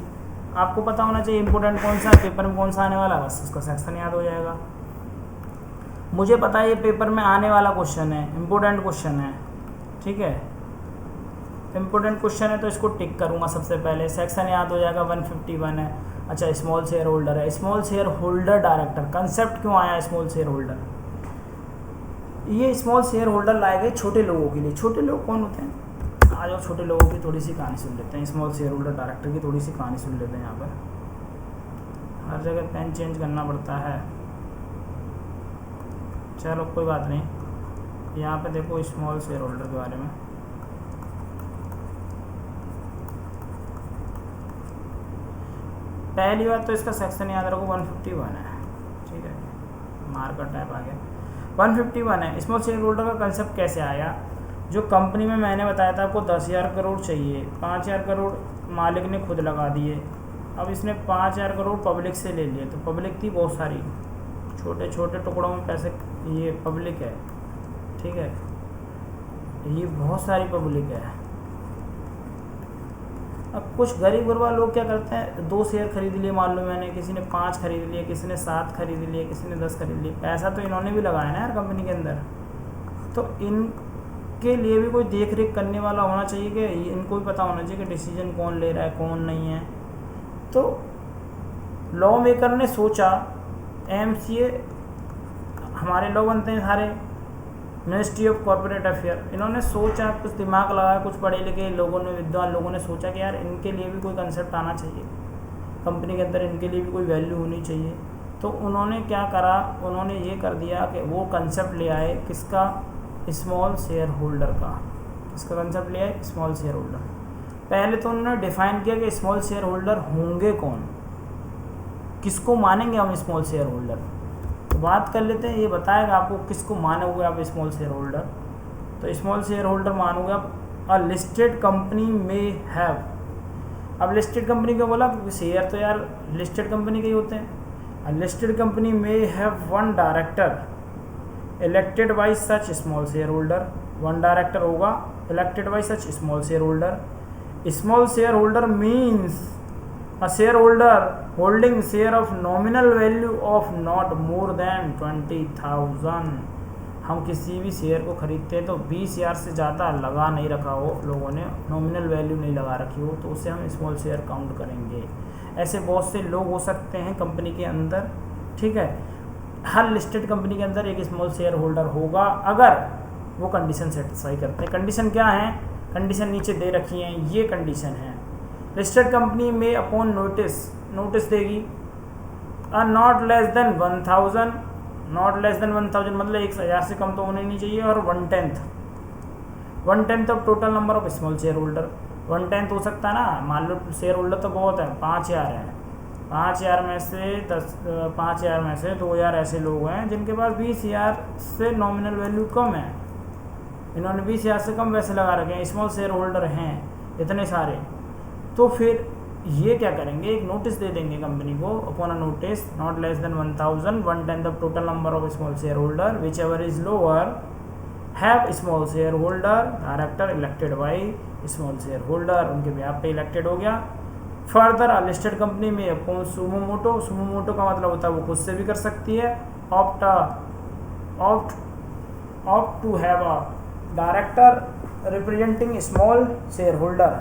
आपको पता होना चाहिए इंपॉर्टेंट कौन सा है, पेपर में कौन सा आने वाला, बस उसका सेक्शन याद हो जाएगा। मुझे पता है ये पेपर में आने वाला क्वेश्चन है, इम्पोर्टेंट क्वेश्चन है, ठीक है, इम्पोर्टेंट क्वेश्चन है, तो इसको टिक करूँगा सबसे पहले, सेक्शन याद हो जाएगा। 151 है। अच्छा, स्मॉल शेयर होल्डर है, small share holder director, concept क्यों आया स्मॉल शेयर होल्डर? ये स्मॉल शेयर होल्डर लाए गए छोटे लोगों के लिए। छोटे लोग कौन होते हैं? आज और छोटे लोगों की थोड़ी सी कहानी सुन लेते हैं, स्मॉल शेयर होल्डर डायरेक्टर की थोड़ी सी कहानी सुन लेते हैं। यहाँ पर हर जगह पेन चेंज करना पड़ता है, चलो कोई बात नहीं। यहाँ पे देखो स्मॉल शेयर होल्डर के बारे में, पहली बात तो इसका सेक्शन याद रखो 151 है, ठीक है, मार्कर टाइप आ गया 151 है। स्मॉल शेयर होल्डर का कंसेप्ट कैसे आया? जो कंपनी में मैंने बताया था आपको 10,000 करोड़ चाहिए, 5,000 करोड़ मालिक ने खुद लगा दिए, अब इसने 5,000 करोड़ पब्लिक से ले लिए, तो पब्लिक थी बहुत सारी, छोटे छोटे टुकड़ों में पैसे, ये पब्लिक है, ठीक है, ये बहुत सारी पब्लिक है। अब कुछ गरीब गुरबा लोग क्या करते हैं, 2 शेयर खरीद लिए, मान लो मैंने, किसी ने 5 खरीद लिए, किसी ने 7 खरीद लिए, किसी ने 10 खरीद लिए, पैसा तो इन्होंने भी लगाया ना यार कंपनी के अंदर, तो इनके लिए भी कोई देख रेख करने वाला होना चाहिए, कि इनको भी पता होना चाहिए कि डिसीजन कौन ले रहा है कौन नहीं है। तो लॉ मेकर ने सोचा, MCA हमारे लॉ बनते हैं सारे, मिनिस्ट्री ऑफ कॉर्पोरेट अफेयर, इन्होंने सोचा, कुछ दिमाग लगाया, कुछ पढ़े लिखे लोगों ने, विद्वान लोगों ने सोचा कि यार इनके लिए भी कोई कंसेप्ट आना चाहिए, कंपनी के अंदर इनके लिए भी कोई वैल्यू होनी चाहिए। तो उन्होंने क्या करा, उन्होंने ये कर दिया कि वो कंसेप्ट ले आए, किसका, स्मॉल शेयर होल्डर का। किसका कंसेप्ट ले आए, स्मॉल शेयर होल्डर। पहले तो उन्होंने डिफाइन किया कि स्मॉल शेयर होल्डर होंगे कौन, किसको मानेंगे हम स्मॉल शेयर होल्डर। तो बात कर लेते हैं, ये बताएगा आपको किसको मानोगे आप स्मॉल शेयर होल्डर। तो स्मॉल शेयर होल्डर मानोगे आप अ लिस्टेड कंपनी में हैव। अब लिस्टेड कंपनी को बोला, क्योंकि शेयर तो यार लिस्टेड कंपनी के ही होते हैं। A listed company may have one director elected by such small share holder. One director होगा elected by such small share holder. Small share holder means a shareholder holding share of nominal value of not more than 20,000। हम किसी भी share को खरीदते हैं तो 20,000 से ज़्यादा लगा नहीं रखा हो लोगों ने, नॉमिनल वैल्यू नहीं लगा रखी हो, तो उसे हम स्मॉल शेयर काउंट करेंगे। ऐसे बहुत से लोग हो सकते हैं कंपनी के अंदर, ठीक है। हर लिस्टेड कंपनी के अंदर एक स्मॉल शेयर होल्डर होगा अगर वो कंडीशन सेटिस्फाई करते हैं। कंडीशन क्या है, कंडीशन नीचे दे रखी हैं, ये कंडीशन है। लिस्टेड कंपनी में अपॉन नोटिस देगी not less then 1,000, not less then 1,000 मतलब 1,000 से कम तो होने नहीं चाहिए, और 1/10 of total number of small share holder. 1/10 हो सकता है ना, मान लो शेयर होल्डर तो बहुत है, 5,000 है, 5,000 में से 5,000 में से 2,000 ऐसे लोग हैं जिनके पास 20,000 से नॉमिनल वैल्यू कम है, इन्होंने 20,000 से कम वैसे लगा रखे हैं, स्मॉल शेयर होल्डर हैं इतने सारे। तो फिर ये क्या करेंगे, एक नोटिस दे देंगे कंपनी को, upon a notice not less then 1,000, 1/10 of total number of small share holder which ever is lower have small share holder director elected by small share holder. उनके ब्याह पे इलेक्टेड हो गया। फर्दर अ listed company में upon Sumo मोटो, Sumo मोटो का मतलब होता है वो खुद से भी कर सकती है, opt to have a director representing small share holder.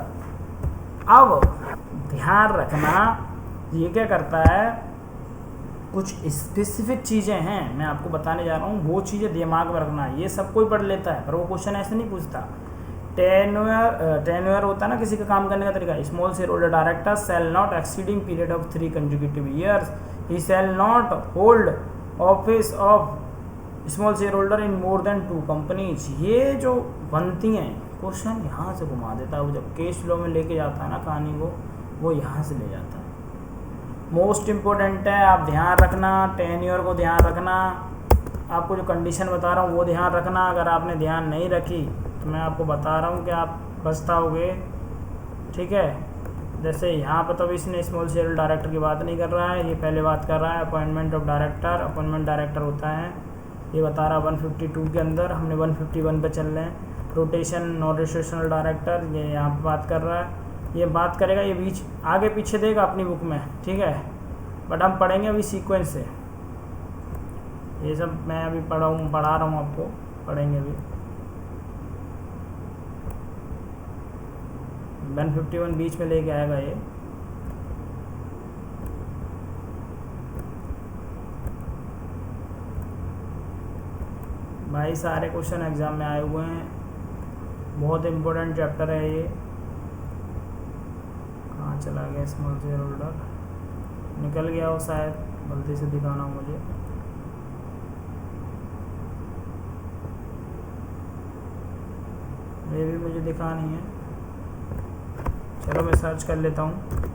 अब ध्यान रखना, ये क्या करता है, कुछ स्पेसिफिक चीज़ें हैं मैं आपको बताने जा रहा हूँ, वो चीज़ें दिमाग में रखना। ये सब कोई पढ़ लेता है पर वो क्वेश्चन ऐसे नहीं पूछता। टेन्योर होता है ना किसी का काम करने का तरीका। Small share holder director shall not exceeding period of 3 consecutive years, he shall not hold office of small share holder in more than 2 companies. ये जो बनती हैं क्वेश्चन यहाँ से घुमा देता है, वो जब केस फ्लो में लेके जाता है ना कहानी को, वो यहाँ से ले जाता है। मोस्ट इम्पोर्टेंट है, आप ध्यान रखना, टेन्योर को ध्यान रखना, आपको जो कंडीशन बता रहा हूँ वो ध्यान रखना। अगर आपने ध्यान नहीं रखी तो मैं आपको बता रहा हूँ कि आप पछताओगे, ठीक है। जैसे यहाँ पर तो इसने स्मॉल शेयर डायरेक्टर की बात नहीं कर रहा है, ये पहले बात कर रहा है appointment of director. Appointment director होता है, ये बता रहा है 152 के अंदर, हमने 151 पे चल रहे हैं। रोटेशन नॉन रोटेशनल डायरेक्टर, ये यहाँ पे बात कर रहा है, ये बात करेगा, ये बीच आगे पीछे देगा अपनी बुक में, ठीक है। बट हम पढ़ेंगे अभी सीक्वेंस से, ये सब मैं अभी पढ़ा रहा हूँ आपको, पढ़ेंगे अभी। 151 बीच में लेके आएगा ये। भाई सारे क्वेश्चन एग्जाम में आए हुए हैं, बहुत इम्पोर्टेंट चैप्टर है ये। कहाँ चला गया स्मॉल शेयर होल्डर, निकल गया हो शायद, गलती से दिखाना मुझे। ये भी मुझे दिखानी है, चलो मैं सर्च कर लेता हूँ।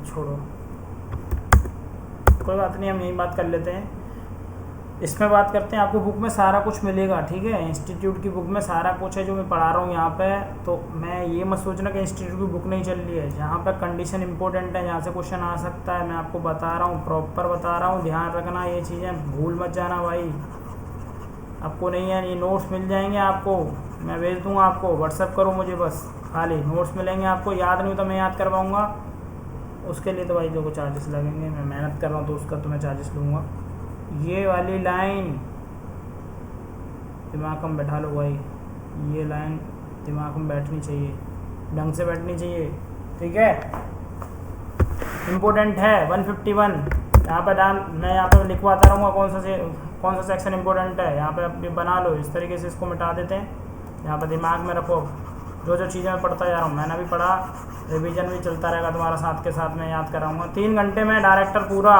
छोड़ो, कोई बात नहीं, हम यही बात कर लेते हैं। इसमें बात करते हैं, आपको बुक में सारा कुछ मिलेगा, ठीक है। इंस्टीट्यूट की बुक में सारा कुछ है जो मैं पढ़ा रहा हूँ यहाँ पे। तो मैं ये मत सोचना कि इंस्टीट्यूट की बुक नहीं चल रही है। जहाँ पे कंडीशन इंपॉर्टेंट है, जहाँ से क्वेश्चन आ सकता है, मैं आपको बता रहा हूँ, प्रॉपर बता रहा हूँ, ध्यान रखना ये चीज़ें, भूल मत जाना भाई। आपको नहीं है, ये नोट्स मिल जाएंगे आपको, मैं भेज दूँगा आपको, व्हाट्सअप करो मुझे बस, खाली नोट्स मिलेंगे आपको। याद नहीं हो तो मैं याद करवाऊँगा, उसके लिए तो भाई देखो चार्जेस लगेंगे, मैं मेहनत कर रहा हूँ तो उसका तो मैं चार्जेस लूँगा। ये वाली लाइन दिमाग में बैठा लो भाई, ये लाइन दिमाग में बैठनी चाहिए, ढंग से बैठनी चाहिए, ठीक है। इम्पोर्टेंट है 151, यहाँ पर मैं यहाँ पर लिखवाता रहूँगा कौन सा सेक्शन इम्पोर्टेंट है, यहाँ पे अपनी बना लो। इस तरीके से इसको मिटा देते हैं, यहाँ पर दिमाग में रखो जो जो चीज़ें मैं पढ़ता जा रहा हूँ। मैंने भी पढ़ा, रिवीजन भी चलता रहेगा तुम्हारा साथ के साथ, मैं याद कराऊँगा। 3 घंटे में डायरेक्टर पूरा,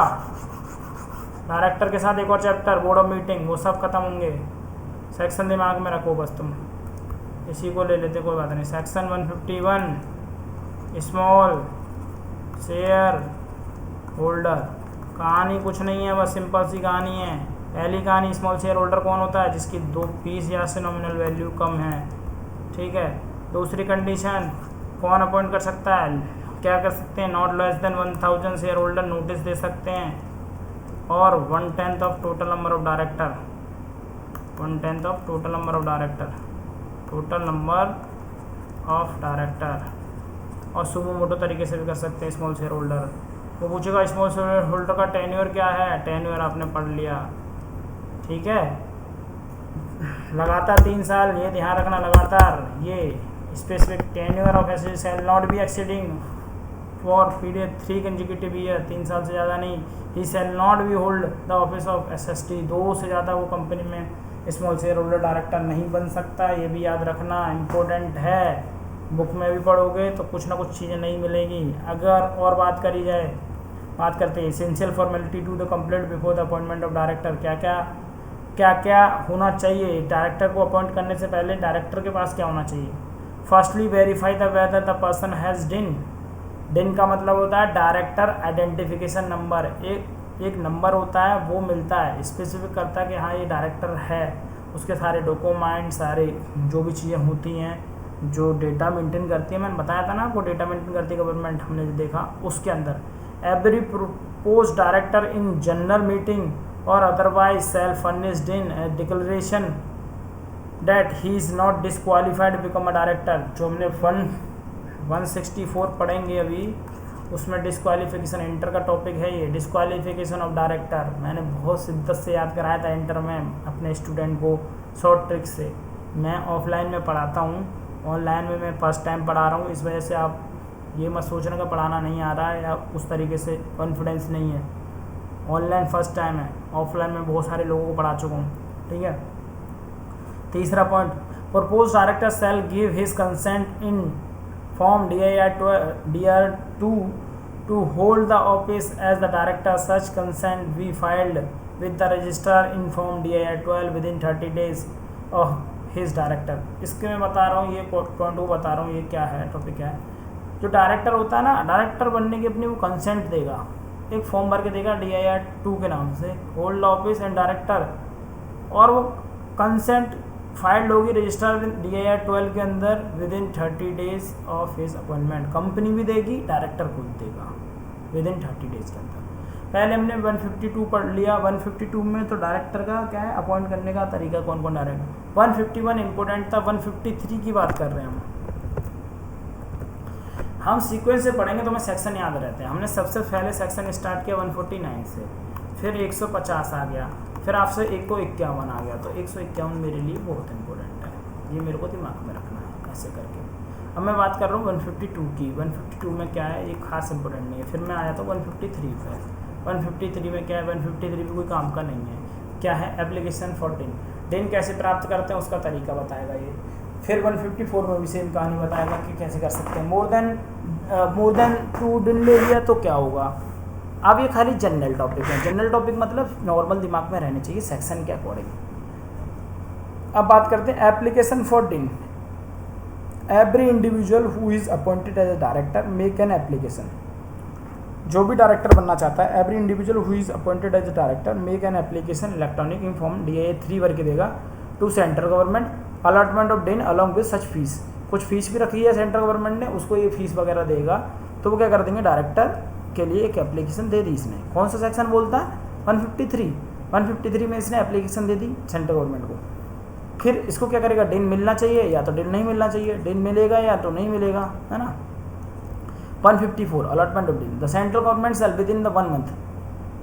डायरेक्टर के साथ एक और चैप्टर, बोर्ड ऑफ मीटिंग, वो सब खत्म होंगे। सेक्शन दिमाग में रखो बस तुम, इसी को ले लेते कोई बात नहीं। सेक्शन 151 स्मॉल शेयर होल्डर, कहानी कुछ नहीं है, बस सिंपल सी कहानी है। पहली कहानी, स्मॉल शेयर होल्डर कौन होता है? जिसकी 2 पीस या से नॉमिनल वैल्यू कम है, ठीक है। दूसरी कंडीशन, कौन अपॉइंट कर सकता है, क्या कर सकते हैं, not less than 1000 share holder notice दे सकते हैं, और 1/10 of total number of director, 1/10 of total number of director, total number of director. और सुमो मोटो तरीके से भी कर सकते हैं स्मॉल शेयर होल्डर। वो पूछेगा स्मॉल शेयर होल्डर का टेन्योर क्या है, टेन्योर आपने पढ़ लिया, ठीक है। लगातार 3 साल, ये ध्यान रखना, लगातार ये specific tenure of SSC shall not be exceeding for period 3 consecutive year, 3 साल से ज़्यादा नहीं। He shall not be hold the office of SST, 2 से ज़्यादा वो कंपनी में स्मॉल शेयर होल्डर डायरेक्टर नहीं बन सकता, ये भी याद रखना, इम्पोर्टेंट है। बुक में भी पढ़ोगे तो कुछ ना कुछ चीज़ें नहीं मिलेगी। अगर और बात करी जाए, बात करते हैं essential formality to the complete before the appointment of director, क्या क्या होना चाहिए डायरेक्टर को अपॉइंट करने से पहले, डायरेक्टर के पास क्या होना चाहिए। Firstly verify the whether the person has डिन का मतलब होता है डायरेक्टर आइडेंटिफिकेशन नंबर, एक नंबर होता है, वो मिलता है, स्पेसिफिक करता है कि हाँ ये डायरेक्टर है। उसके सारे डॉक्यूमेंट, सारे जो भी चीज़ें होती हैं, जो डेटा मेंटेन करती है, मैंने बताया था ना आपको, डेटा मेंटेन करती है गवर्नमेंट, हमने देखा उसके अंदर। Every propose director in general meeting or otherwise self furnished in declaration that he is not disqualified become a director. जो हमने 164 पढ़ेंगे अभी, उसमें डिसक्वालिफिकेशन, इंटर का टॉपिक है ये, डिसक्वालिफिकेशन ऑफ डायरेक्टर। मैंने बहुत शिद्दत से याद कराया था इंटर में अपने स्टूडेंट को, शॉर्ट ट्रिक से। मैं ऑफलाइन में पढ़ाता हूँ, ऑनलाइन में मैं फर्स्ट टाइम पढ़ा रहा हूँ, इस वजह से आप ये मत सोचना का पढ़ाना नहीं आ रहा है या उस तरीके से कॉन्फिडेंस नहीं है। ऑनलाइन फर्स्ट टाइम है, ऑफलाइन में बहुत सारे लोगों को पढ़ा चुका हूँ, ठीक है। तीसरा point, propose director shall give his consent in form DR2 to hold the office as the director. Such consent be filed with the registrar in form DIR12 within 30 days of his director. इसके मैं बता रहा हूँ, ये point वो बता रहा हूँ, ये क्या है, टॉपिक है। जो डायरेक्टर होता है ना, डायरेक्टर बनने की अपनी वो कंसेंट देगा, एक फॉर्म भर के देगा DIR2 के नाम से, होल्ड ऑफिस एंड डायरेक्टर, और वो कंसेंट फाइल्ड होगी रजिस्टर DIR12 के अंदर with in 30 days of his appointment. Company भी देगी, डायरेक्टर खुद देगा विद इन 30 डेज के अंदर। पहले हमने 152 पढ़ लिया, 152 में तो डायरेक्टर का क्या है, अपॉइंट करने का तरीका, कौन कौन डायरेक्टर। 151 इंपॉर्टेंट था, 153 की बात कर रहे हैं हम सीक्वेंस से पढ़ेंगे तो हमें सेक्शन याद रहते हैं। हमने सबसे पहले सेक्शन स्टार्ट किया 149 से, फिर 150 आ गया, फिर आपसे 151 आ गया, तो 151 मेरे लिए बहुत इंपॉर्टेंट है, ये मेरे को दिमाग में रखना है ऐसे करके। अब मैं बात कर रहा हूँ 152 की। 152 में क्या है, एक खास इंपॉर्टेंट नहीं है। फिर मैं आया था 153 पे। 153 में क्या है, 153 भी कोई काम का नहीं है। क्या है, एप्लीकेशन 14 दिन कैसे प्राप्त करते हैं उसका तरीका बताएगा ये। फिर 154 में भी सेम कहानी बताएगा कि कैसे कर सकते हैं। मोर देन 2 दिन ले लिया तो क्या होगा। अब ये खाली जनरल टॉपिक है, जनरल टॉपिक मतलब नॉर्मल दिमाग में रहने चाहिए सेक्शन के अकॉर्डिंग। अब बात करते हैं application 14। Every individual who is appointed as a director make an application. जो भी डायरेक्टर बनना चाहता है, every individual who is appointed as director make an application electronic in form DIA 3 करके देगा to central government allotment of DIN along with such fees. कुछ fees भी रखी है सेंट्रल गवर्नमेंट ने, उसको ये फीस वगैरह देगा, तो वो क्या कर देंगे, डायरेक्टर के लिए एक एप्लीकेशन दे दी इसने। कौन सा सेक्शन बोलता है, 153 में इसने application they the central government को। फिर इसको क्या करेगा, डिन मिलना चाहिए या तो डिन नहीं मिलना चाहिए, डिन मिलेगा या तो नहीं मिलेगा, है ना। 154 allotment of DIN the central government shall with in the 1 month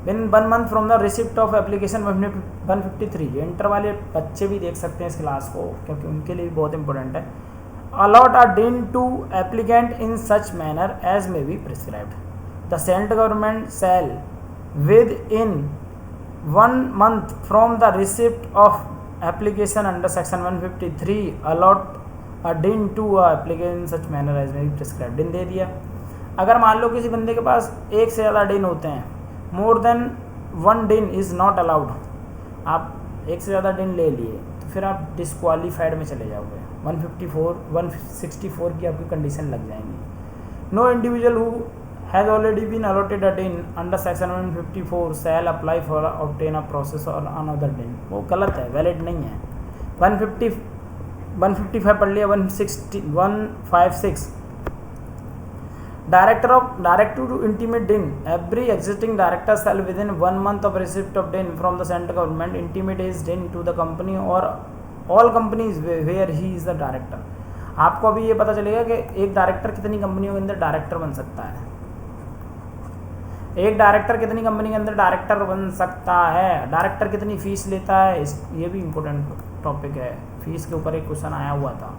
within 1 month from the receipt of application 153। Inter वाले बच्चे भी देख सकते हैं इस क्लास को, क्योंकि उनके लिए भी बहुत इंपॉर्टेंट है। Allot a DIN to applicant in such manner as may be prescribed the central government shall with in 1 month from the receipt of application under section 153 allot a DIN to application in such manner as may be prescribed. DIN दे दिया। अगर मान लो किसी बंदे के पास एक से ज़्यादा डिन होते हैं, मोर देन 1 डिन इज़ नॉट अलाउड, आप एक से ज़्यादा डिन ले लिए तो फिर आप डिस्क्वालीफाइड में चले जाओगे। 164 की आपकी कंडीशन लग जाएंगी। No individual who has already been allotted a DIN under section 154 shall apply for obtain a process or another DIN. वो गलत है, वैलिड नहीं है। 155 पढ़ लिया। 156 director to intimate din every existing director shall within 1 month of receipt of din from the central government intimate his din to the company or all companies where he is the director। आपको अभी ये पता चलेगा कि एक director कितनी कंपनियों के अंदर डायरेक्टर बन सकता है, एक डायरेक्टर कितनी कंपनी के अंदर डायरेक्टर बन सकता है, डायरेक्टर कितनी फीस लेता है। ये भी इम्पोर्टेंट टॉपिक है, फीस के ऊपर एक क्वेश्चन आया हुआ था।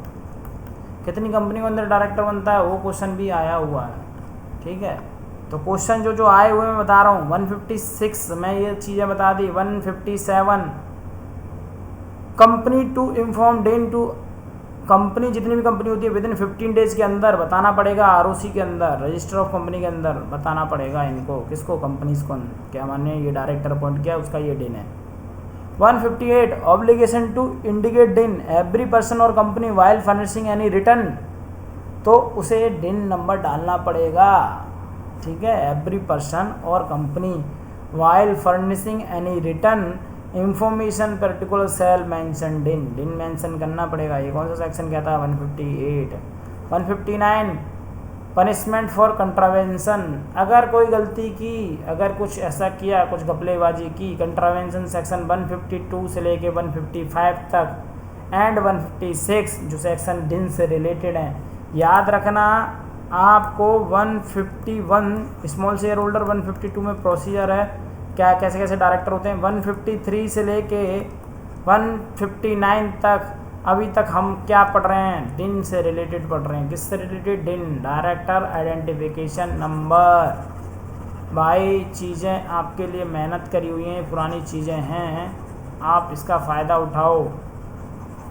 कितनी कंपनी के अंदर डायरेक्टर बनता है, वो क्वेश्चन भी आया हुआ है, ठीक है। तो क्वेश्चन जो आए हुए मैं बता रहा हूँ। 156 में ये चीज़ें बता दी। 157 कंपनी टू इन्फॉर्म डिन टू कंपनी, जितनी भी कंपनी होती है विद इन 15 डेज के अंदर बताना पड़ेगा, ROC के अंदर, रजिस्टर ऑफ कंपनी के अंदर बताना पड़ेगा इनको, किसको, कंपनीज को, क्या माने ये डायरेक्टर अपॉइंट किया उसका ये डिन है। 158 obligation to indicate DIN every person और company while furnishing any return, तो उसे डिन नंबर डालना पड़ेगा, ठीक है। एवरी पर्सन और company while furnishing any return information particular shall mention DIN mention करना पड़ेगा। ये कौन सा सेक्शन कहता है, 158। 159 पनिशमेंट फॉर कंट्रावेंशन, अगर कोई गलती की, अगर कुछ ऐसा किया, कुछ घपलेबाजी की, कंट्रावेंशन सेक्शन 152 से लेके 155 तक एंड 156 जो सेक्शन डिन से रिलेटेड हैं। याद रखना आपको 151 स्मॉल शेयर होल्डर, 152 में प्रोसीजर है क्या, कैसे कैसे डायरेक्टर होते हैं। 153 से लेके 159 तक अभी तक हम क्या पढ़ रहे हैं, डिन से रिलेटेड पढ़ रहे हैं। किससे रिलेटेड, डिन, डायरेक्टर आइडेंटिफिकेशन नंबर। भाई चीज़ें आपके लिए मेहनत करी हुई हैं, पुरानी चीज़ें हैं, आप इसका फ़ायदा उठाओ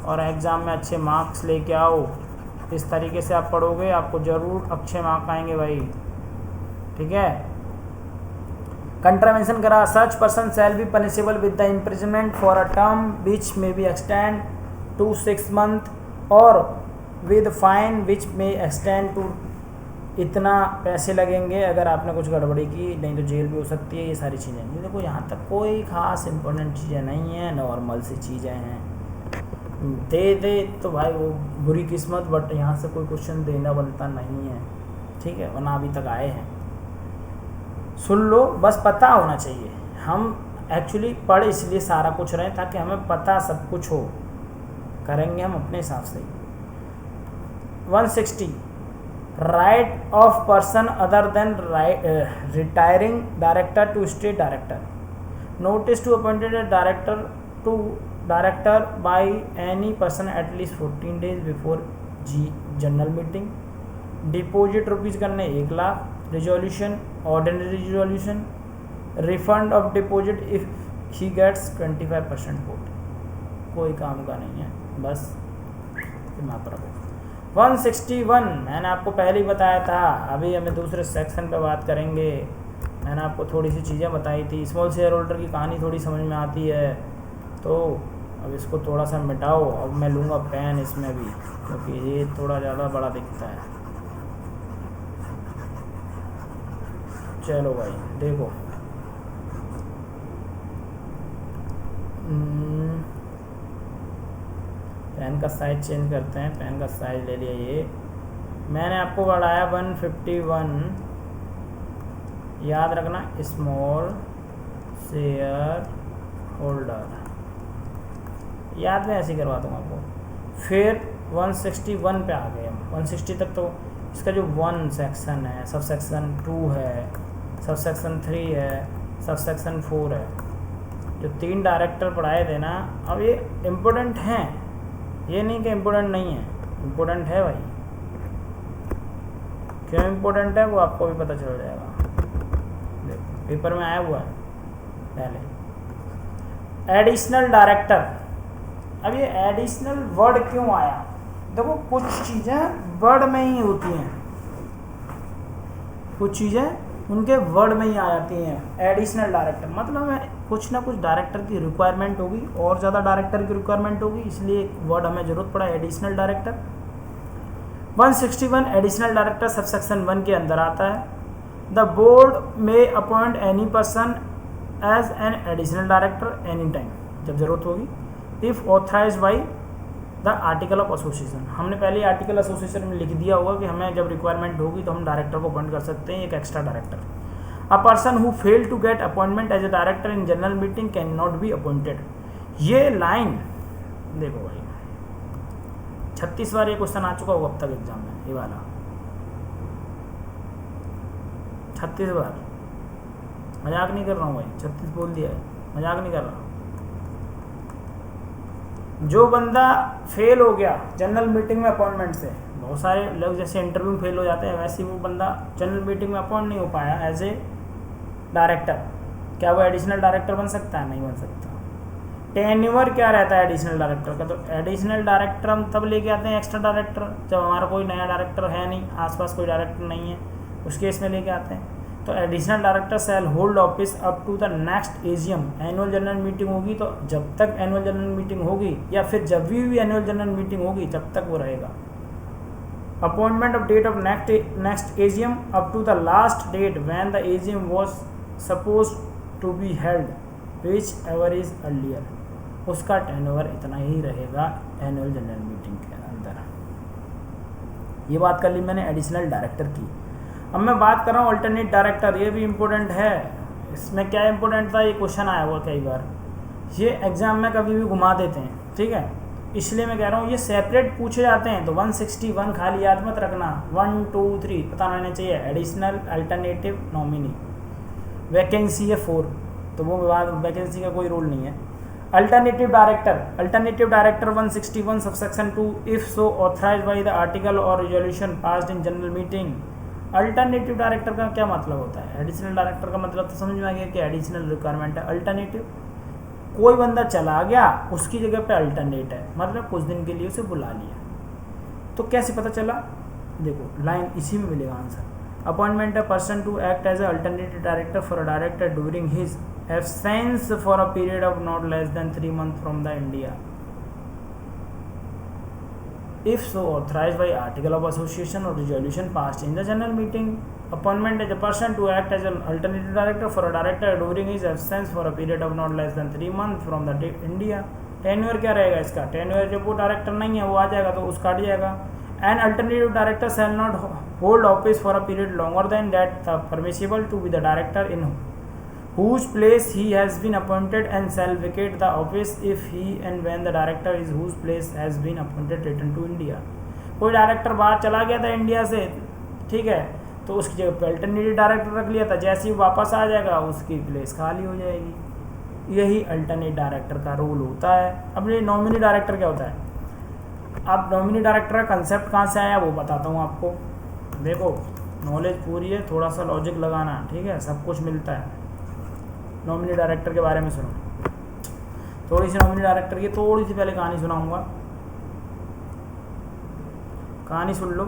और एग्ज़ाम में अच्छे मार्क्स लेके आओ। इस तरीके से आप पढ़ोगे आपको ज़रूर अच्छे मार्क आएंगे भाई, ठीक है। कंट्रावेंशन करा, such person shall be punishable with the imprisonment for a term which may be extend to 6 months और with fine which may extend to, इतना पैसे लगेंगे अगर आपने कुछ गड़बड़ी की, नहीं तो जेल भी हो सकती है। ये सारी चीज़ें, देखो यहाँ तक कोई ख़ास इंपॉर्टेंट चीज़ें नहीं हैं, नॉर्मल सी चीज़ें हैं। दे तो भाई वो बुरी किस्मत, बट यहाँ से कोई क्वेश्चन देना बनता नहीं है, ठीक है, वरना अभी तक आए हैं। सुन लो, बस पता होना चाहिए। हम एक्चुअली पढ़ इसलिए सारा कुछ रहे ताकि हमें पता सब कुछ हो, करेंगे हम अपने हिसाब से। 160 right of person other than retiring director to state director, notice to appointed director to director by any person at least 14 days before general meeting, deposit rupees करने 1 lakh, resolution ordinary resolution, refund of deposit if he gets 25% vote. कोई काम का नहीं है, बस दिमाग पर रखो। 161 मैंने आपको पहले ही बताया था, अभी हमें दूसरे सेक्शन पे बात करेंगे। मैंने आपको थोड़ी सी चीज़ें बताई थी, स्मॉल शेयर होल्डर की कहानी थोड़ी समझ में आती है, तो अब इसको थोड़ा सा मिटाओ। अब मैं लूँगा पेन इसमें भी, क्योंकि ये थोड़ा ज़्यादा बड़ा दिखता है। चलो भाई देखो, पेन का साइज चेंज करते हैं। पेन का साइज ले लिया, ये मैंने आपको बढ़ाया 151, याद रखना, स्मॉल शेयर होल्डर, याद में ऐसे ही करवा दूँगा आपको। फिर 161 पे आ गए हम, 160 तक तो इसका जो 1 सेक्शन है, सब सेक्शन 2 है, सब सेक्शन 3 है, सब सेक्शन 4 है, जो 3 डायरेक्टर पढ़ाए थे ना, अब ये इम्पोर्टेंट हैं, ये नहीं कि इम्पोर्टेंट नहीं है, इम्पोर्टेंट है भाई। क्यों इम्पोर्टेंट है वो आपको भी पता चल जाएगा, देखो पेपर में आया हुआ है पहले। एडिशनल डायरेक्टर, अब ये एडिशनल वर्ड क्यों आया? देखो कुछ चीज़ें वर्ड में ही होती हैं, कुछ चीज़ें उनके वर्ड में ही आ जाती हैं। एडिशनल डायरेक्टर मतलब है कुछ ना कुछ डायरेक्टर की रिक्वायरमेंट होगी, और ज़्यादा डायरेक्टर की रिक्वायरमेंट होगी, इसलिए एक वर्ड हमें ज़रूरत पड़ा additional director. 161 additional director sub section 1 के अंदर आता है। द बोर्ड में appoint any person as an additional director any time, जब ज़रूरत होगी, if authorize by the article of association. हमने पहले ही आर्टिकल एसोसिएशन में लिख दिया होगा कि हमें जब रिक्वायरमेंट होगी तो हम डायरेक्टर को अपॉइंट कर सकते हैं, एक extra director. A person who fail to get appointment as a director in general meeting can not be appointed. ये लाइन देखो भाई, 36 बार ये क्वेश्चन आ चुका होगा अब तक एग्जाम में, ये वाला 36 बार, मजाक नहीं कर रहा हूँ भाई, 36 बोल दिया है, मजाक नहीं कर रहा। जो बंदा फेल हो गया जनरल मीटिंग में अपॉइंटमेंट से, बहुत सारे लोग जैसे इंटरव्यू में फेल हो जाते हैं, वैसे ही वो बंदा जनरल मीटिंग में अपॉइंट नहीं हो पाया एज ए डायरेक्टर, क्या वो एडिशनल डायरेक्टर बन सकता है? नहीं बन सकता। टेन्योर क्या रहता है एडिशनल डायरेक्टर का? तो एडिशनल डायरेक्टर हम तब लेके आते हैं एक्स्ट्रा डायरेक्टर जब हमारा कोई नया डायरेक्टर है नहीं, आसपास कोई डायरेक्टर नहीं है, उस केस में लेके आते हैं। तो additional director shall hold office up to the next AGM. Annual general meeting होगी तो जब तक एनुअल जनरल मीटिंग होगी, या फिर जब भी एनुअल जनरल मीटिंग होगी तब तक वो रहेगा। Appointment of date of next AGM up to the last date when the AGM was suppose to be held whichever is earlier. उसका टेन्योर इतना ही रहेगा एनुअल जनरल मीटिंग के अंदर। ये बात कर ली मैंने एडिशनल डायरेक्टर की। अब मैं बात कर रहा हूँ अल्टरनेट डायरेक्टर, ये भी इम्पोर्टेंट है। इसमें क्या इम्पोर्टेंट था, ये क्वेश्चन आया हुआ कई बार, ये एग्जाम में कभी भी घुमा देते हैं, ठीक है, इसलिए मैं कह रहा हूँ ये सेपरेट पूछे जाते हैं। तो 161 खाली याद मत रखना, 1 2 3 पता रहना चाहिए। एडिशनल अल्टरनेटिव नॉमिनी, वैकेंसी है 4, तो वो वैकेंसी का कोई रूल नहीं है। Alternative director 161 subsection 2 if so authorised by the article or resolution passed in general meeting. Alternative director का क्या मतलब होता है? एडिशनल डायरेक्टर का मतलब तो समझ में आ गया कि एडिशनल रिक्वायरमेंट है। अल्टरनेटिव, कोई बंदा चला गया उसकी जगह पे अल्टरनेट है, मतलब कुछ दिन के लिए उसे बुला लिया। तो कैसे पता चला? देखो लाइन इसी में मिलेगा answer. Appointment a person to act as a alternative director for a director during his absence for a period of not less than 3 months from the India if so authorized by article of association or resolution passed in the general meeting. Appointment as a person to act as an alternative director for a director during his absence for a period of not less than 3 months from the India. Tenure क्या रहेगा इसका? Tenure जब वो director नहीं है वो आ जाएगा तो उसका हट जाएगा। An alternative director shall not hold office for a period longer than that permissible to be the director in whose place he has been appointed and shall vacate the office if he and when the director is whose place has been appointed return to India. कोई director बाहर चला गया था India से, ठीक है, तो उसकी जगह पे अल्टरनेटिव डायरेक्टर रख लिया था, जैसे ही वापस आ जाएगा उसकी प्लेस खाली हो जाएगी। यही अल्टरनेट डायरेक्टर का रोल होता है। अब ये नॉमिनी डायरेक्टर क्या होता है? अब नॉमिनी डायरेक्टर का कंसेप्ट कहाँ से आया वो बताता हूँ आपको। देखो नॉलेज पूरी है, थोड़ा सा लॉजिक लगाना, ठीक है, सब कुछ मिलता है। नॉमिनी डायरेक्टर के बारे में सुनो, थोड़ी सी नॉमिनी डायरेक्टर की थोड़ी सी पहले कहानी सुनाऊंगा, कहानी सुन लो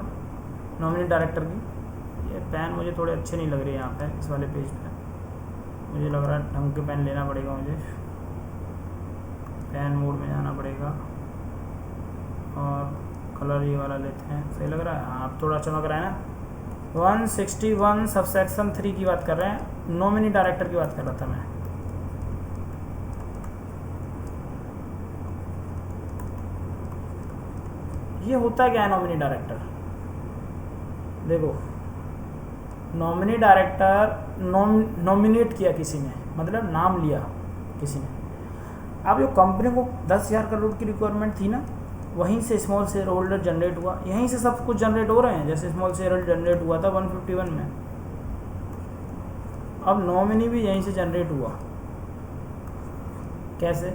नॉमिनी डायरेक्टर की। ये पेन मुझे थोड़े अच्छे नहीं लग रहे यहाँ पे, इस वाले पेज पे मुझे लग रहा है ढंग के पेन लेना पड़ेगा, मुझे पेन मोड में जाना पड़ेगा और कलर ये वाला लेते हैं। सही लग रहा है? हाँ, अब थोड़ा चमक रहा है ना, 161 सबसेक्शन 3 की बात कर रहे हैं, नॉमिनी डायरेक्टर की बात कर रहा था मैं। ये होता क्या है नॉमिनी डायरेक्टर? देखो, नॉमिनी डायरेक्टर नॉमिनेट किया किसी ने, मतलब नाम लिया किसी ने। अब जो कंपनी को 10,000 करोड़ की रिक्वायरमेंट थी ना, वहीं से स्मॉल शेयर होल्डर जनरेट हुआ, यहीं से सब कुछ जनरेट हो रहे हैं। जैसे स्मॉल शेयर होल्डर जनरेट हुआ था 151 में, अब नॉमिनी भी यहीं से जनरेट हुआ। कैसे?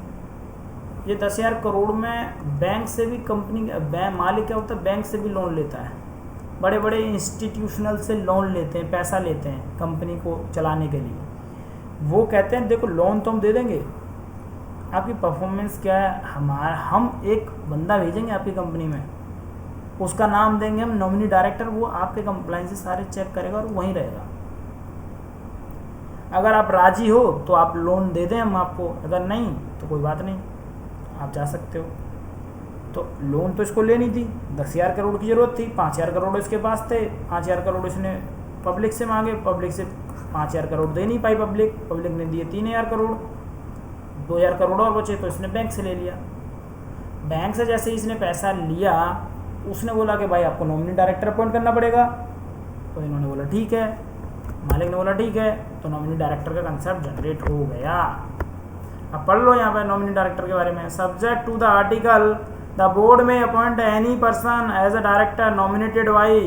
ये 10,000 करोड़ में बैंक से भी कंपनी मालिक क्या होता है, बैंक से भी लोन लेता है, बड़े बड़े इंस्टीट्यूशनल से लोन लेते हैं, पैसा लेते हैं कंपनी को चलाने के लिए। वो कहते हैं देखो लोन तो हम दे देंगे, आपकी परफॉर्मेंस क्या है, हम एक बंदा भेजेंगे आपकी कंपनी में, उसका नाम देंगे हम नॉमिनी डायरेक्टर, वो आपके कंप्लाइंस सारे चेक करेगा और वहीं रहेगा। अगर आप राजी हो तो आप लोन दे दें हम आपको, अगर नहीं तो कोई बात नहीं, आप जा सकते हो। तो लोन तो इसको लेनी थी, 10,000 करोड़ की ज़रूरत थी, 5,000 करोड़ इसके पास थे, 5,000 करोड़ इसने पब्लिक से मांगे, पब्लिक से 5,000 करोड़ दे नहीं पाई पब्लिक ने दिए 3,000 करोड़, 2,000 करोड़ और बचे तो इसने बैंक से ले लिया। बैंक से जैसे ही इसने पैसा लिया, उसने बोला कि भाई आपको नॉमिनी डायरेक्टर अपॉइंट करना पड़ेगा, तो इन्होंने बोला ठीक है, मालिक ने बोला ठीक है, तो नॉमिनी डायरेक्टर का कंसेप्ट जनरेट हो गया। अब पढ़ लो यहाँ पे नॉमिनी डायरेक्टर के बारे में। Subject to the article, the board में appoint any person as a director nominated by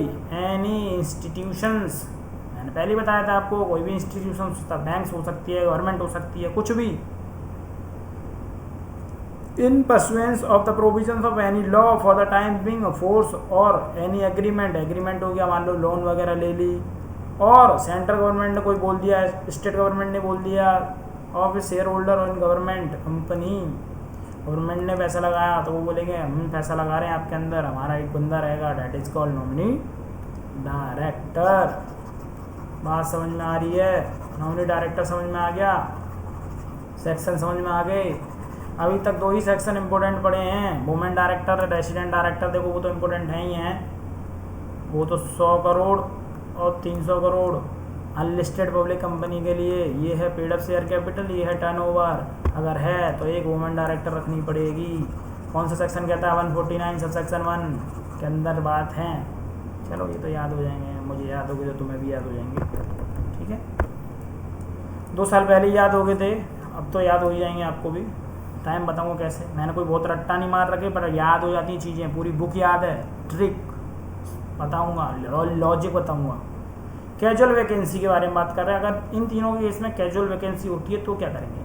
any institutions. मैंने पहले बताया था आपको, कोई भी इंस्टीट्यूशन हो सकता है, बैंक हो सकती है, गवर्नमेंट हो सकती है, कुछ भी। इन pursuance of the provisions of any law for the time being force और एनी एग्रीमेंट हो गया, मान लो लोन वगैरह ले ली, और सेंट्रल गवर्नमेंट ने कोई बोल दिया, स्टेट गवर्नमेंट ने बोल दिया, of share holder in government company, government ने पैसा लगाया तो वो बोलेंगे हम पैसा लगा रहे हैं आपके अंदर, हमारा एक बंदा रहेगा, that is called nominee director. बात समझ में आ रही है? नॉमिनी डायरेक्टर समझ में आ गया, सेक्शन समझ में आ गए। अभी तक 2 ही सेक्शन इंपॉर्टेंट पड़े हैं, वुमेन डायरेक्टर, रेसिडेंट डायरेक्टर, देखो वो तो इम्पोर्टेंट है ही हैं, वो तो 100 करोड़ और 300 करोड़ अनलिस्टेड पब्लिक कंपनी के लिए। ये है पेड अप शेयर कैपिटल, ये है टर्नओवर। अगर है तो एक वुमेन डायरेक्टर रखनी पड़ेगी। कौन सा सेक्शन कहता है? 149 सब सेक्शन 1 के अंदर बात है। चलो ये तो याद हो जाएंगे, मुझे याद हो गए तो तुम्हें भी याद हो जाएंगे, ठीक है। 2 साल पहले याद हो गए थे, अब तो याद हो ही जाएंगे आपको भी। टाइम बताऊँगा कैसे, मैंने कोई बहुत रट्टा नहीं मार रखे, पर याद हो जाती चीज़ें, पूरी बुक याद है, ट्रिक बताऊँगा, लॉजिक बताऊँगा। कैजुअल वैकेंसी के बारे में बात कर रहे हैं। अगर इन तीनों केस में कैजुअल वैकेंसी होती है तो क्या करेंगे?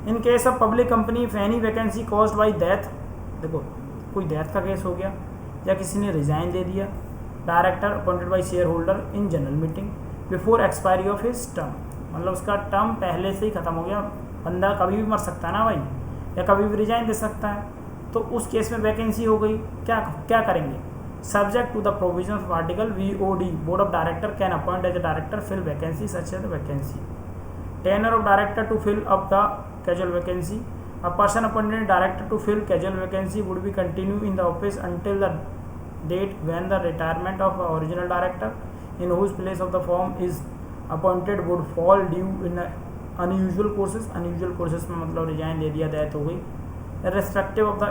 इन case of public company if any vacancy caused by death, देखो कोई डेथ का केस हो गया या किसी ने रिजाइन दे दिया, director appointed by share holder in general meeting before expiry of his term, मतलब उसका टर्म पहले से ही ख़त्म हो गया, बंदा कभी भी मर सकता है ना भाई, या कभी भी रिजाइन दे सकता है, तो उस केस में वैकेंसी हो गई, क्या करेंगे? Subject to the provisions of Article VOD, Board of Director can appoint as a director fill vacancy such as the vacancy. Tenure of director to fill up the casual vacancy. A person appointed director to fill casual vacancy would be continue in the office until the date when the retirement of the original director, in whose place of the firm is appointed, would fall due in unusual courses. Unusual courses में मतलब resign दे दिया, death हो गई। Irrespective of the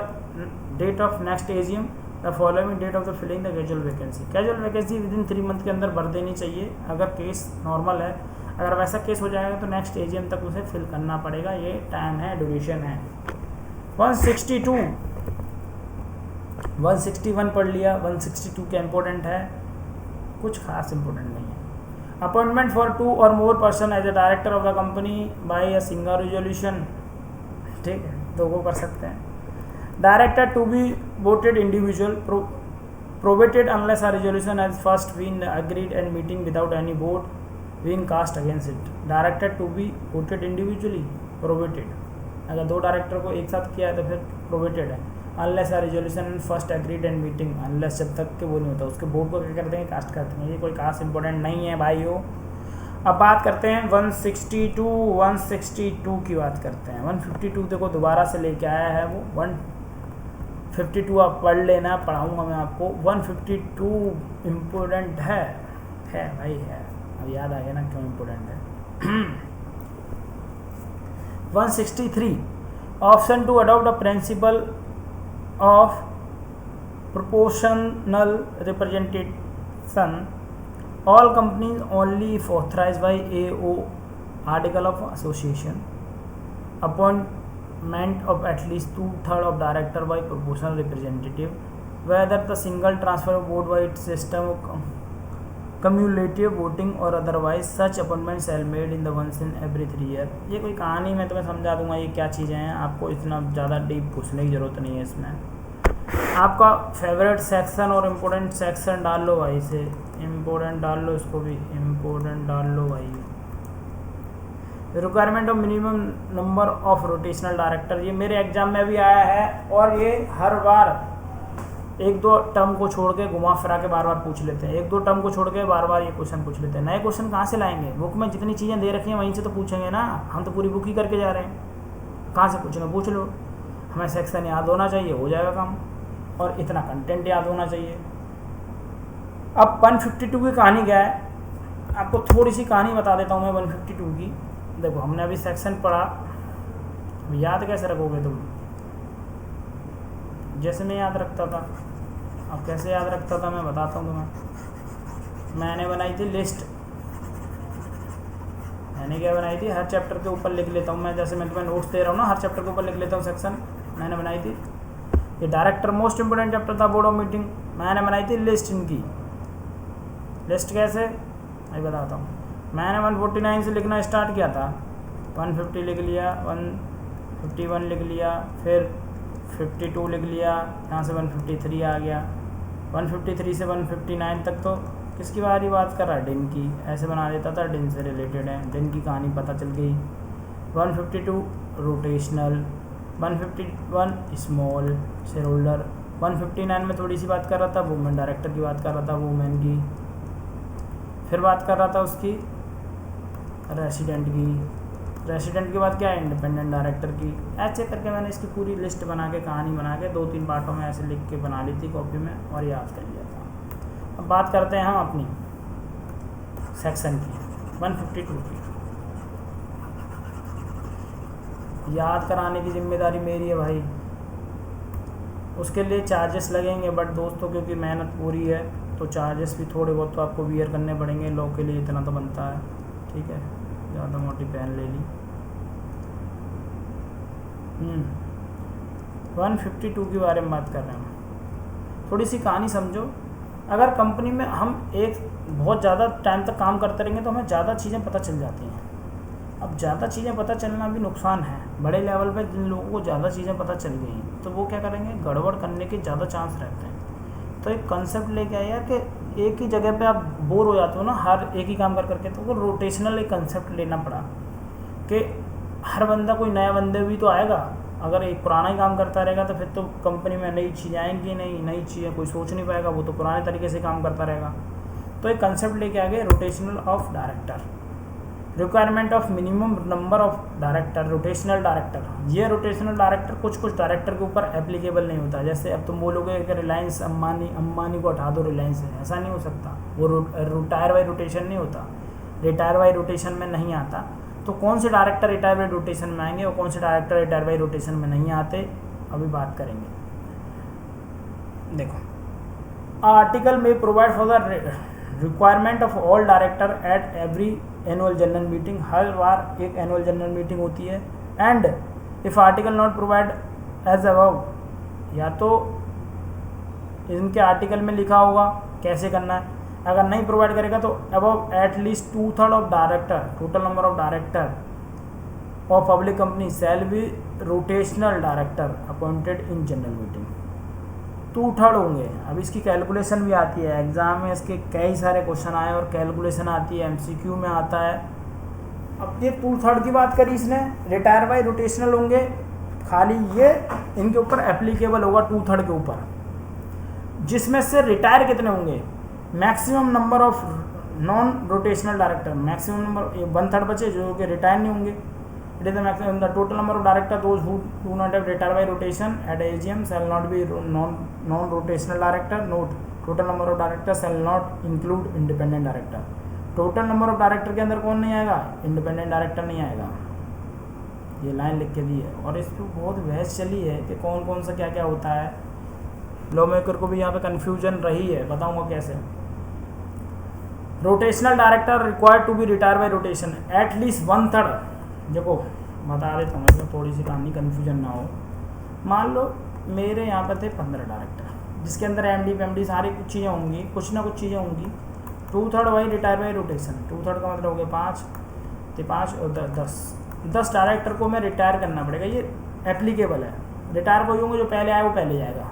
date of next AGM, the following date of the filling the casual vacancy. Casual vacancy with in 3 month के अंदर भर देनी चाहिए अगर केस नॉर्मल है। अगर वैसा केस हो जाएगा तो नेक्स्ट एजीएम तक उसे फिल करना पड़ेगा, ये टाइम है, ड्यूरेशन है। 162 161 पढ़ लिया, 162 क्या इंपॉर्टेंट है? कुछ खास इंपॉर्टेंट नहीं है। अपॉइंटमेंट फॉर 2 और more person as a director of the company by a single resolution, ठीक है, 2 को कर सकते हैं। Director to be voted individual, probated unless a resolution has first been agreed and meeting without any vote being cast against it. Director to be voted individually, probated. अगर 2 director को एक साथ किया है तो फिर probated है। Unless a resolution first agreed and meeting, unless जब तक के वो नहीं होता उसके वोट को क्या करते हैं? कास्ट करते हैं। ये कोई खास इंपॉर्टेंट नहीं है भाइयों। अब बात करते हैं 162 की बात करते हैं। 152 देखो दोबारा से लेके आया है वो, 152 आप पढ़ लेना, पढ़ाऊँगा मैं आपको। 152 इम्पोर्टेंट है, है भाई है, अब याद आ गया ना क्यों इम्पोर्टेंट है। 163 option to adopt a principle of proportional representation. All companies only if authorized by AO article of association. Appointment of at least 2/3 of director by proportional representative. Whether the single transfer of vote by its system of cumulative voting or otherwise, such appointments shall made in the once in every 3 year. ये कोई कहानी मैं तुम्हें समझा दूंगा ये क्या चीज़ें हैं, आपको इतना ज़्यादा डीप पूछने की ज़रूरत नहीं है इसमें। आपका फेवरेट सेक्शन और इम्पोर्टेंट सेक्शन डाल लो भाई, इसे इम्पोर्टेंट डाल लो, इसको भी इम्पोर्टेंट डाल लो भाई। Requirement of minimum number of rotational director, ये मेरे एग्जाम में भी आया है और ये हर बार एक दो टर्म को छोड़ के घुमा फिरा के बार बार पूछ लेते हैं, एक दो टर्म को छोड़ के बार बार ये क्वेश्चन पूछ लेते हैं। नए क्वेश्चन कहाँ से लाएंगे, बुक में जितनी चीज़ें दे रखी हैं वहीं से तो पूछेंगे ना, हम तो पूरी बुक ही करके जा रहे हैं, कहाँ से पूछेंगे, पूछ लो। हमें सेक्शन याद होना चाहिए, हो जाएगा काम, और इतना कंटेंट याद होना चाहिए। अब 152 की कहानी क्या है, आपको थोड़ी सी कहानी बता देता हूँ मैं 152 की। देखो हमने अभी सेक्शन पढ़ा, याद कैसे रखोगे तुम, जैसे मैं याद रखता था। अब कैसे याद रखता था मैं बताता हूँ तुम्हें। मैंने बनाई थी लिस्ट, मैंने क्या बनाई थी, हर चैप्टर के ऊपर लिख लेता हूँ मैं, जैसे मैं तुम्हें नोट्स दे रहा हूँ ना, हर चैप्टर के ऊपर लिख लेता हूँ सेक्शन। मैंने बनाई थी ये डायरेक्टर मोस्ट इंपोर्टेंट चैप्टर था, बोर्ड ऑफ मीटिंग, मैंने बनाई थी लिस्ट इनकी। लिस्ट कैसे मैं बताता हूँ। मैंने 149 से लिखना स्टार्ट किया था, 150 लिख लिया, 151 लिख लिया, फिर 52 लिख लिया, यहाँ से 153 आ गया, 153 से 159 तक तो किसकी बारी बात कर रहा है, डिन की। ऐसे बना देता था, डिन से रिलेटेड है, डिन की कहानी पता चल गई। 152 रोटेशनल, 151 स्मॉल शेयर होल्डर, 159 में थोड़ी सी बात कर रहा था वुमेन डायरेक्टर की, बात कर रहा था वुमेन की, फिर बात कर रहा था उसकी रेसिडेंट की, रेसिडेंट के बाद क्या है, इंडिपेंडेंट डायरेक्टर की। ऐसे करके मैंने इसकी पूरी लिस्ट बना के, कहानी बना के 2-3 पार्टों में ऐसे लिख के बना ली थी कॉपी में और याद कर लिया था। अब बात करते हैं हम अपनी सेक्शन की 152 की। याद कराने की जिम्मेदारी मेरी है भाई, उसके लिए चार्जेस लगेंगे, बट दोस्तों क्योंकि मेहनत पूरी है तो चार्जेस भी थोड़े बहुत तो आपको बियर करने पड़ेंगे, लॉ के लिए इतना तो बनता है, ठीक है। ज़्यादा मोटी पेन ले ली। 152 के बारे में बात कर रहे हैं। थोड़ी सी कहानी समझो, अगर कंपनी में हम एक बहुत ज़्यादा टाइम तक काम करते रहेंगे तो हमें ज़्यादा चीज़ें पता चल जाती हैं। अब ज़्यादा चीज़ें पता चलना भी नुकसान है, बड़े लेवल पे जिन लोगों को ज़्यादा चीज़ें पता चल गई तो वो क्या करेंगे, गड़बड़ करने के ज़्यादा चांस रहते हैं। तो एक कंसेप्ट लेके आया कि एक ही जगह पे आप बोर हो जाते हो ना, हर एक ही काम कर करके, तो वो रोटेशनल एक कंसेप्ट लेना पड़ा कि हर बंदा, कोई नया बंदे भी तो आएगा, अगर एक पुराना ही काम करता रहेगा तो फिर तो कंपनी में नई चीज़ें आएंगी नहीं, नई चीज़ें कोई सोच नहीं पाएगा, वो तो पुराने तरीके से काम करता रहेगा। तो एक कंसेप्ट लेके आ गए rotational of director, requirement of minimum number of director, rotational director. ये रोटेशनल डायरेक्टर कुछ डायरेक्टर के ऊपर एप्लीकेबल नहीं होता। जैसे अब तुम बोलोगे कि रिलायंस अंबानी को हटा दो रिलायंस से, ऐसा नहीं हो सकता, वो रिटायर बाई रोटेशन नहीं होता, रिटायर बाई रोटेशन में नहीं आता। तो कौन से डायरेक्टर रिटायर बाई रोटेशन में आएंगे और कौन से डायरेक्टर रिटायर बाई रोटेशन में नहीं आते, अभी बात करेंगे। देखो, article may provide for the requirement of all director at every annual general meeting, हर बार एक एनुअल जनरल मीटिंग होती है। And if article not provide as above, या तो इनके आर्टिकल में लिखा होगा कैसे करना है, अगर नहीं प्रोवाइड करेगा तो above at least 2/3 of director, total number of director of public company shall be rotational director appointed in general meeting. 2/3 होंगे। अब इसकी कैलकुलेशन भी आती है, एग्ज़ाम में इसके कई सारे क्वेश्चन आए और कैलकुलेशन आती है, MCQ में आता है। अब ये 2/3 की बात करी इसने, रिटायर बाई रोटेशनल होंगे, खाली ये इनके ऊपर एप्लीकेबल होगा 2/3 के ऊपर, जिसमें से रिटायर कितने होंगे, maximum number of non rotational director, maximum number 1/3 बचे जो कि रिटायर नहीं होंगे। It is the maximum. The total number of director those who do not have retired by rotation at AGM shall not be non-rotational director. Note: total number of director shall not include independent director. Total number of director के अंदर कौन नहीं आएगा? Independent director नहीं आएगा। ये line लिख के दी है और इस पर बहुत बहस चली है कि कौन कौन सा क्या क्या होता है। लॉ मेकर को भी यहाँ पे कन्फ्यूजन रही है, बताऊँगा कैसे। Rotational director required to be retire by rotation at least 1/3। देखो बता देता हूँ इसमें थोड़ी सी कहानी, कन्फ्यूजन ना हो। मान लो मेरे यहाँ पर थे 15 डायरेक्टर, जिसके अंदर एमडी पेमडी सारी कुछ चीज़ें होंगी, कुछ ना कुछ चीज़ें होंगी। 2/3 वही रिटायर बाई रोटेशन, 2/3 का मतलब हो गया 5, तो 5 और 10 डायरेक्टर को मैं रिटायर करना पड़ेगा। ये एप्लीकेबल है। रिटायर कोई होंगे, जो पहले आए वो पहले जाएगा।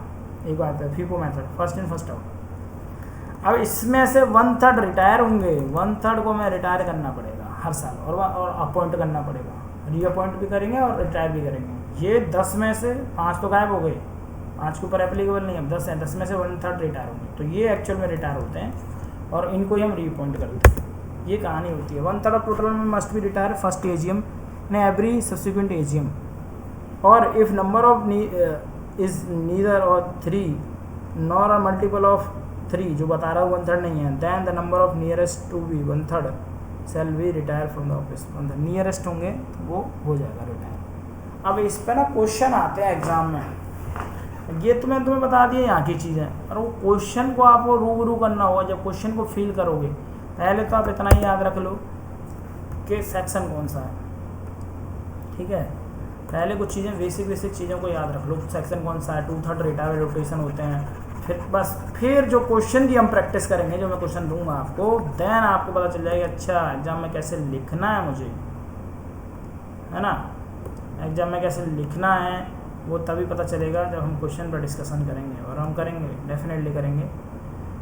एक बात है, FIFO method, first in first out. अब इसमें से 1/3 रिटायर होंगे, 1/3 को मैं रिटायर करना पड़ेगा हर साल, और अपॉइंट करना पड़ेगा, रीअपॉइंट भी करेंगे और रिटायर भी करेंगे। ये 10 में से 5 तो गायब हो गए, 5 के ऊपर एप्लीकेबल नहीं है, 10 है, 10 में से 1/3 रिटायर होंगे, तो ये एक्चुअल में रिटायर होते हैं और इनको ही हम रीअपॉइंट करते हैं। ये कहानी होती है। 1/3 ऑफ टोटल में must be retire first AGM in every subsequent AGM, or if number of is neither or 3 nor a multiple of 3, जो बता रहा हूँ 1/3 नहीं है, then the number of nearest to be 1/3 shall be retire from the office. Nearest होंगे तो वो हो जाएगा रिटायर। अब इस पर ना क्वेश्चन आते हैं एग्जाम में, ये तो मैं तुम्हें बता दिया यहाँ की चीज़ें, और वो क्वेश्चन को आपको रूबरू करना होगा। जब क्वेश्चन को फील करोगे, पहले तो आप इतना ही याद रख लो कि सेक्शन कौन सा है, ठीक है। पहले कुछ चीज़ें बेसिक चीज़ों को याद रख लो, सेक्शन कौन सा है, 2/3 रिटायर रोटेशन होते हैं। फिर जो क्वेश्चन की हम प्रैक्टिस करेंगे, जो मैं क्वेश्चन दूंगा आपको, देन आपको पता चल जाएगा अच्छा एग्जाम में कैसे लिखना है मुझे, है ना। एग्जाम में कैसे लिखना है वो तभी पता चलेगा जब हम क्वेश्चन पर डिस्कशन करेंगे, और हम करेंगे, डेफिनेटली करेंगे।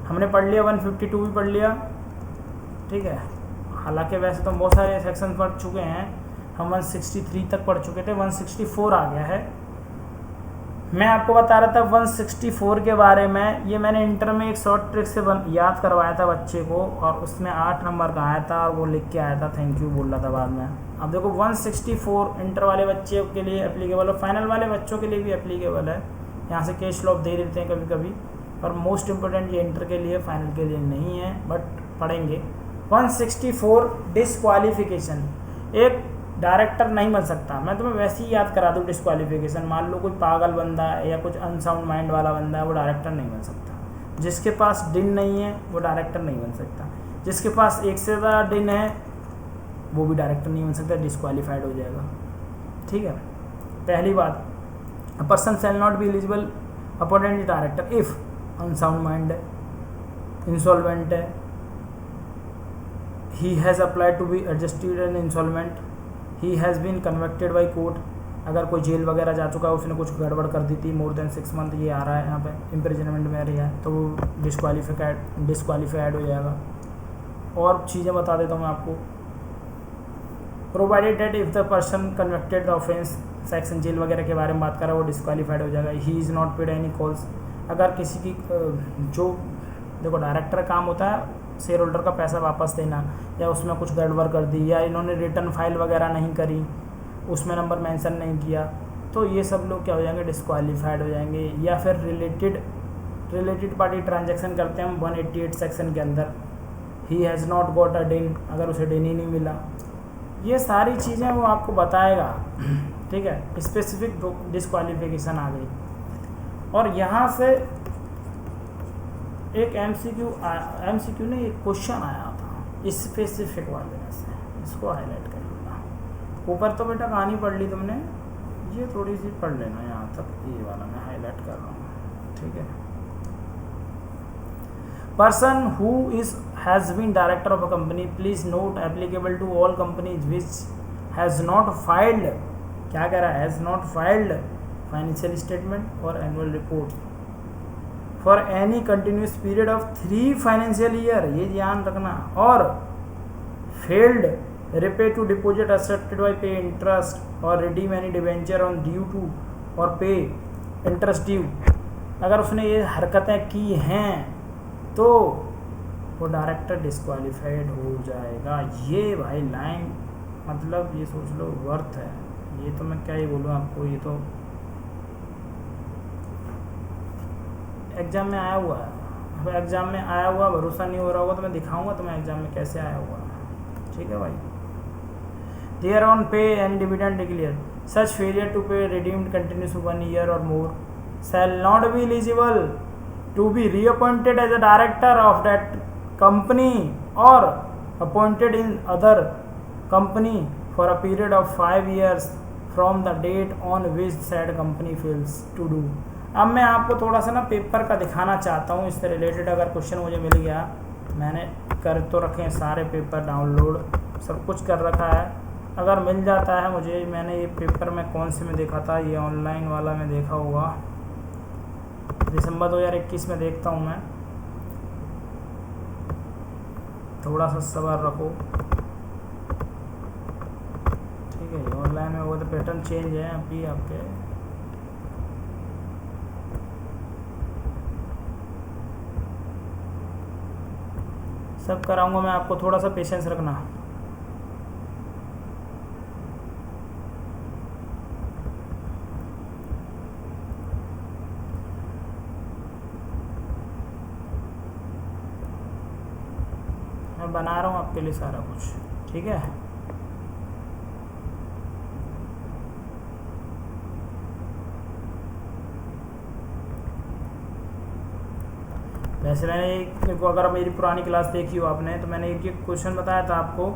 हमने पढ़ लिया 152 भी पढ़ लिया, ठीक है। हालांकि वैसे तो बहुत सारे सेक्शन पढ़ चुके हैं, हम 163 तक पढ़ चुके थे, 164 आ गया है। मैं आपको बता रहा था 164 के बारे में, ये मैंने इंटर में एक शॉर्ट ट्रिक से याद करवाया था बच्चे को, और उसमें 8 नंबर का आया था और वो लिख के आया था थैंक यू बोल रहा था बाद में। अब देखो 164 इंटर वाले बच्चे के लिए एप्लीकेबल है, फाइनल वाले बच्चों के लिए भी एप्लीकेबल है। यहाँ से केस लॉ दे देते हैं कभी कभी, और मोस्ट इम्पोर्टेंट ये इंटर के लिए, फाइनल के लिए नहीं है, बट पढ़ेंगे। 164 डिस्क्वालिफिकेशन, एक डायरेक्टर नहीं बन सकता। मैं तुम्हें वैसे ही याद करा दूँ डिस्क्वालिफिकेशन। मान लो कोई पागल बंदा है या कुछ अनसाउंड माइंड वाला बंदा है, वो डायरेक्टर नहीं बन सकता। जिसके पास डिन नहीं है वो डायरेक्टर नहीं बन सकता। जिसके पास एक से ज़्यादा डिन है वो भी डायरेक्टर नहीं बन सकता, डिस्क्वालीफाइड हो जाएगा, ठीक है। पहली बात, a person shall not be eligible appointed director if unsound mind है, इंसॉल्वेंट है, he has applied to be adjusted and insolvent, he has been convicted by court, अगर कोई जेल वगैरह जा चुका है, उसने कुछ गड़बड़ कर दी थी, मोर देन 6 मंथ ये आ रहा है यहाँ पे इम्प्रिजनमेंट में रहा है, तो वो डिस्क्वालीफाइड हो जाएगा। और चीज़ें बता देता हूँ मैं आपको। Provided that if the person convicted the offence, section jail वगैरह के बारे में बात कर रहा है, वो डिस्क्वालीफाइड हो जाएगा। ही is not paid any calls, अगर किसी की जो देखो डायरेक्टर का काम होता है शेयर होल्डर का पैसा वापस देना, या उसमें कुछ गड़बड़ कर दी, या इन्होंने रिटर्न फाइल वगैरह नहीं करी, उसमें नंबर मेंशन नहीं किया, तो ये सब लोग क्या हो जाएंगे, डिस्क्वालीफाइड हो जाएंगे। या फिर रिलेटेड पार्टी ट्रांजैक्शन करते हैं हम 188 सेक्शन के अंदर, ही हैज़ नॉट गॉट अ डिन, अगर उसे डिन ही नहीं मिला। ये सारी चीज़ें वो आपको बताएगा, ठीक है। स्पेसिफिक डिस्क्वालीफिकेशन आ गई। और यहाँ से एक एमसीक्यू ने एक क्वेश्चन आया था स्पेसिफिक वाले में से, इसको हाईलाइट कर लेना। ऊपर तो बेटा कहानी पढ़ ली तुमने, ये थोड़ी सी पढ़ लेना यहाँ तक, ये वाला मैं हाईलाइट कर रहा हूँ, ठीक है। Person who has been director of a company, please note applicable to all companies which has not filed, क्या कह रहा है, has not filed financial statement or annual report for any continuous period of 3 financial year, ये ध्यान रखना, or failed repay to deposit accepted by pay interest or redeem any debenture on due to or pay interest due, अगर उसने ये हरकतें की हैं तो वो डायरेक्टर डिस्क्वालीफाइड हो जाएगा। ये भाई लाइन मतलब ये सोच लो वर्थ है, ये तो मैं क्या ही बोलूँ आपको, ये तो एग्जाम में आया हुआ है, अब एग्ज़ाम में आया हुआ भरोसा नहीं हो रहा होगा तो मैं दिखाऊंगा तुम्हें एग्ज़ाम में कैसे आया हुआ। ठीक है भाई। There on pay and dividend declare such failure to pay redeemed continuous 1 year or more shall not be eligible to be reappointed as a director of that company or appointed in other company for a period of 5 years from the date on which said company fails to do. अब मैं आपको थोड़ा सा ना paper का दिखाना चाहता हूँ, इससे रिलेटेड अगर क्वेश्चन मुझे मिल गया, मैंने कर तो रखे हैं सारे पेपर डाउनलोड, सब कुछ कर रखा है, अगर मिल जाता है मुझे, मैंने ये पेपर में कौन से में देखा था, ये ऑनलाइन वाला में देखा होगा, दिसंबर 2021 में देखता हूँ मैं, थोड़ा सा सब्र रखो। ठीक है, ऑनलाइन में वो तो पैटर्न चेंज है अभी आपके। सब कराऊंगा मैं आपको, थोड़ा सा पेशेंस रखना। मैं बना रहा हूँ आपके लिए सारा कुछ। ठीक है, वैसे मैंने देखो, अगर मेरी पुरानी क्लास देखी हो आपने तो मैंने एक क्वेश्चन बताया था आपको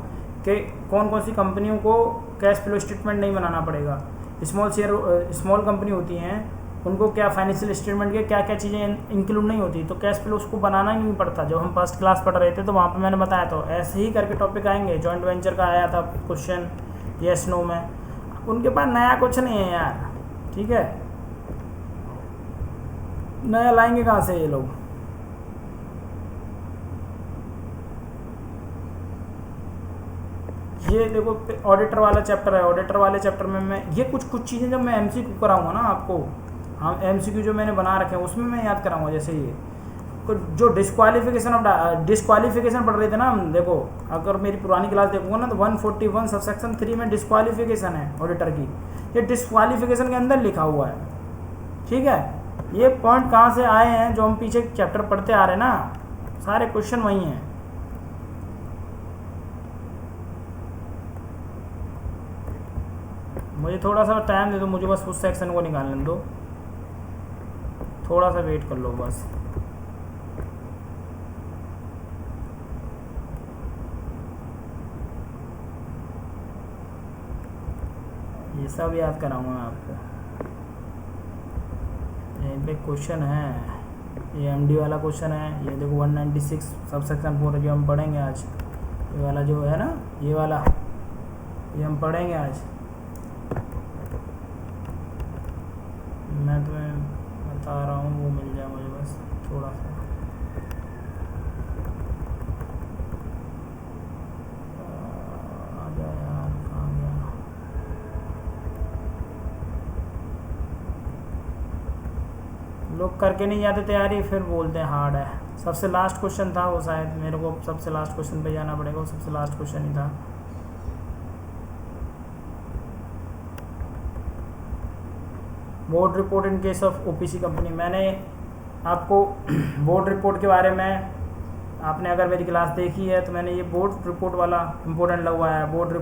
कि कौन कौन सी कंपनियों को कैश फ्लो स्टेटमेंट नहीं बनाना पड़ेगा। स्मॉल कंपनी होती हैं उनको क्या फाइनेंशियल स्टेटमेंट के क्या क्या चीज़ें इंक्लूड नहीं होती, तो कैश फ्लो उसको बनाना ही नहीं पड़ता। जब हम फर्स्ट क्लास पढ़ रहे थे तो वहाँ पे मैंने बताया, तो ऐसे ही करके टॉपिक आएंगे। जॉइंट वेंचर का आया था क्वेश्चन येस नो में, उनके पास नया कुछ नहीं है यार। ठीक है, नया लाएंगे कहाँ से ये लोग। ये देखो ऑडिटर वाला चैप्टर है, ऑडिटर वाले चैप्टर में मैं ये कुछ चीज़ें जब मैं एमसीक्यू कराऊंगा ना आपको, हम एमसीक्यू जो मैंने बना रखे हैं उसमें मैं याद कराऊंगा। जैसे ये जो डिस्क्वालिफिकेशन पढ़ रहे थे ना हम, देखो अगर मेरी पुरानी क्लास देखूंगा ना तो 141 सबसेक्शन 3 में डिस्क्वालिफिकेशन है ऑडिटर की, ये डिस्क्वालिफिकेशन के अंदर लिखा हुआ है। ठीक है, ये पॉइंट कहाँ से आए हैं जो हम पीछे चैप्टर पढ़ते आ रहे हैं ना, सारे क्वेश्चन वही हैं। मुझे थोड़ा सा टाइम दे दो, मुझे बस उस सेक्शन को निकालने दो, थोड़ा सा वेट कर लो बस। ये सब याद कराऊंगा मैं आपको। यहीं पे क्वेश्चन है, ये एमडी वाला क्वेश्चन है, ये देखो 196 सब सेक्शन 4 जो हम पढ़ेंगे आज, ये वाला जो है ना, ये वाला ये हम पढ़ेंगे आज। मैं तुम्हें बता रहा हूँ, वो मिल जाए मुझे बस थोड़ा सा। आ जा यार, कहाँ गया। लोग करके नहीं जाते तैयारी, फिर बोलते हैं हार्ड है। सबसे लास्ट क्वेश्चन था वो, शायद मेरे को सबसे लास्ट क्वेश्चन पे जाना पड़ेगा, वो सबसे लास्ट क्वेश्चन ही था। Board report in case of OPC company. मैंने आपको बोर्ड रिपोर्ट के बारे में, आपने अगर मेरी क्लास देखी है तो मैंने ये बोर्ड रिपोर्ट वाला इम्पोर्टेंट लगवाया है। बोर्ड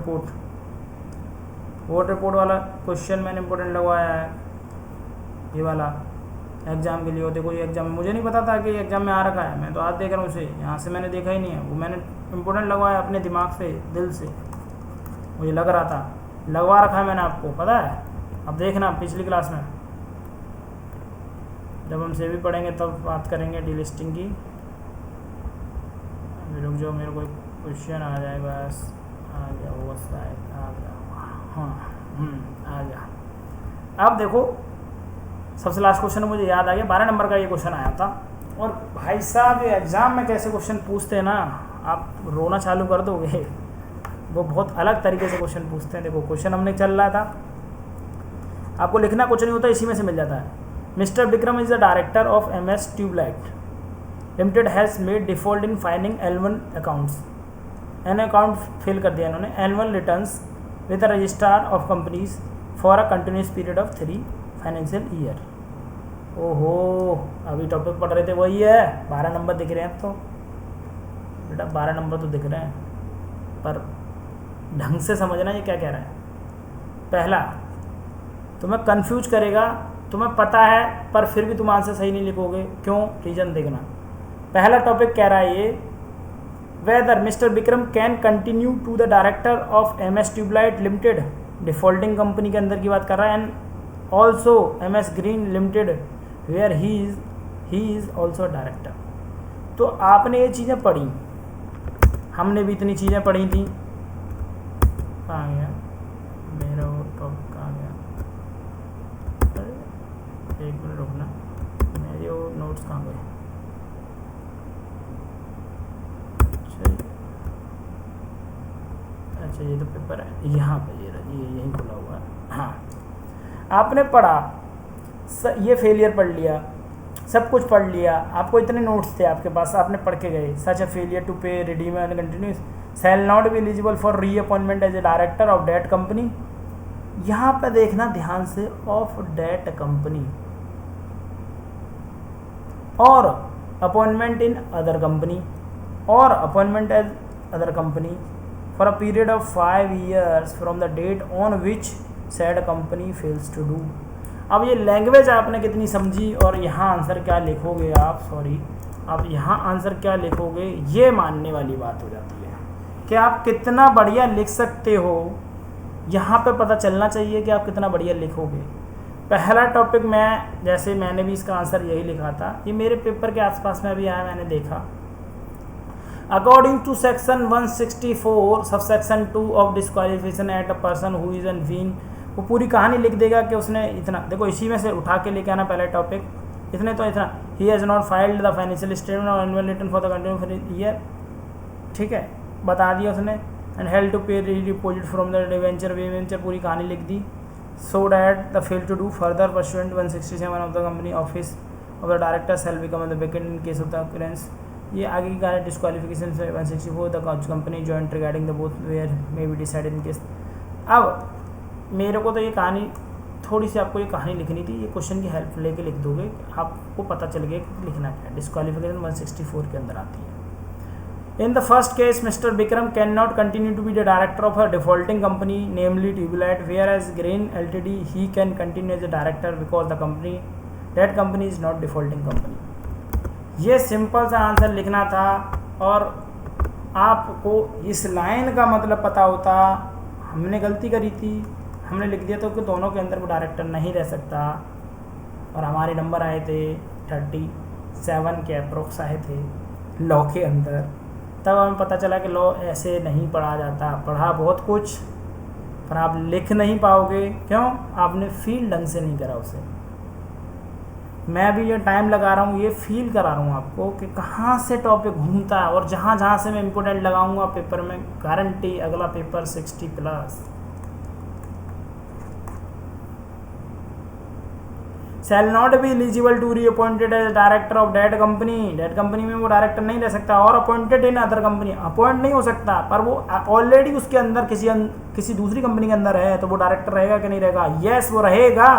रिपोर्ट वाला क्वेश्चन मैंने इम्पोर्टेंट लगवाया है, ये वाला एग्ज़ाम के लिए। और देखो ये एग्ज़ाम में मुझे नहीं पता था कि एग्ज़ाम में आ रखा है, मैं तो आज देख रहा हूँ उसे, यहाँ से मैंने देखा ही नहीं है। वो मैंने इम्पोर्टेंट लगवाया अपने दिमाग से, दिल से, मुझे लग रहा था, लगवा रखा है मैंने, आपको पता है। अब देखना पिछली क्लास में जब हम सेवी पढ़ेंगे तब बात करेंगे डीलिस्टिंग की। रुक जाओ, मेरे को क्वेश्चन आ जाए, बस आ गया वो शायद आ गया। हाँ आ गया। अब देखो सबसे लास्ट क्वेश्चन मुझे याद आ गया, 12 नंबर का ये क्वेश्चन आया था। और भाई साहब ये एग्ज़ाम में कैसे क्वेश्चन पूछते हैं ना, आप रोना चालू कर दोगे। वो बहुत अलग तरीके से क्वेश्चन पूछते हैं। देखो क्वेश्चन हमने चल रहा था, आपको लिखना कुछ नहीं होता, इसी में से मिल जाता है। Mister Vikram is the director of MS tubelight limited has made default in filing L1 accounts. An account fill कर दिया इन्होंने, annual returns with the registrar of companies for a continuous period of 3 financial year. ओहो, अभी topic पढ़ रहे थे वही है, 12 नंबर दिख रहे हैं। तो बेटा 12 नंबर तो दिख रहे हैं, पर ढंग से समझना ये क्या कह रहा है। पहला, तुम्हें कंफ्यूज करेगा, तुम्हें पता है पर फिर भी तुम आंसर सही नहीं लिखोगे। क्यों? रीजन देखना। पहला टॉपिक कह रहा है ये, whether mister Vikram can continue to the director of MS tubelight limited, defaulting company के अंदर की बात कर रहा है, and also MS green limited where he is also director. तो आपने ये चीज़ें पढ़ी, हमने भी इतनी चीज़ें पढ़ी थी। कहाँ गया मेरा वो टॉपिक, कहाँ गया? एक मिनट रुकना, मेरे वो नोट्स कहाँ गए? अच्छा ये तो पेपर है, यहाँ पे ये यहीं खुला हुआ है। हाँ, आपने पढ़ा, ये फेलियर पढ़ लिया, सब कुछ पढ़ लिया, आपको इतने नोट्स थे आपके पास, आपने पढ़ के गए। Such a failure to pay redeem and continuous shall not be eligible for reappointment as a director of that company. यहाँ पे देखना ध्यान से, ऑफ डेट कंपनी और अपॉइंटमेंट इन अदर कंपनी और appointment as other company for a period of 5 years from the date on which said company fails to do. अब ये language आपने कितनी समझी और यहाँ आंसर क्या लिखोगे आप, आप यहाँ आंसर क्या लिखोगे, ये मानने वाली बात हो जाती है कि आप कितना बढ़िया लिख सकते हो। यहाँ पे पता चलना चाहिए कि आप कितना बढ़िया लिखोगे। पहला टॉपिक मैं, जैसे मैंने भी इसका आंसर यही लिखा था, ये मेरे पेपर के आसपास में भी आया, मैंने देखा। According to section 164 subsection 2 of disqualification at a person who is an वीन, वो पूरी कहानी लिख देगा कि उसने इतना, देखो इसी में से उठा के लेके आना पहले टॉपिक, इसने तो इतना, he has not filed the financial statement or annual return for the continue year, ठीक है, बता दिया उसने, and held to pay deposit from the debenture, पूरी कहानी लिख दी। So that the fail to do further pursuant 167 of the company office of the director shall become the vacant in case of the occurrence. ये आगे की कहानी disqualification से 164 the company joint regarding the both where may be decided in case. अब मेरे को तो ये कहानी, थोड़ी सी आपको ये कहानी लिखनी थी, ये क्वेश्चन की हेल्प लेके लिख दोगे, आपको पता चल गया कि लिखना क्या है। डिस्क्वालिफिकेशन 164 के अंदर आती है। In the first case, Mr. Bikram cannot continue to be the director of a defaulting company, namely Tubulite, whereas Grain Ltd. he can continue as a director because that company is not defaulting company. ये simple सा answer लिखना था और आपको इस line का मतलब पता होता। हमने गलती करी थी, हमने लिख दिया तो कि दोनों के अंदर वो डायरेक्टर नहीं रह सकता, और हमारे नंबर आए थे 37 के अप्रोक्स आए थे लॉ के अंदर। तब हमें पता चला कि लॉ ऐसे नहीं पढ़ा जाता, पढ़ा बहुत कुछ पर आप लिख नहीं पाओगे। क्यों? आपने फील ढंग से नहीं करा उसे। मैं भी ये टाइम लगा रहा हूँ, ये फील करा रहा हूँ आपको कि कहाँ से टॉपिक घूमता है, और जहाँ जहाँ से मैं इम्पोर्टेंट लगाऊंगा पेपर में, गारंटी अगला paper 60+। Shall not be eligible to reappointed as director of that company, that company में वो डायरेक्टर नहीं रह सकता, और appointed in other company, appoint नहीं हो सकता, पर वो ऑलरेडी उसके अंदर किसी दूसरी कंपनी के अंदर है, तो वो डायरेक्टर रहेगा कि नहीं रहेगा? यस, वो रहेगा,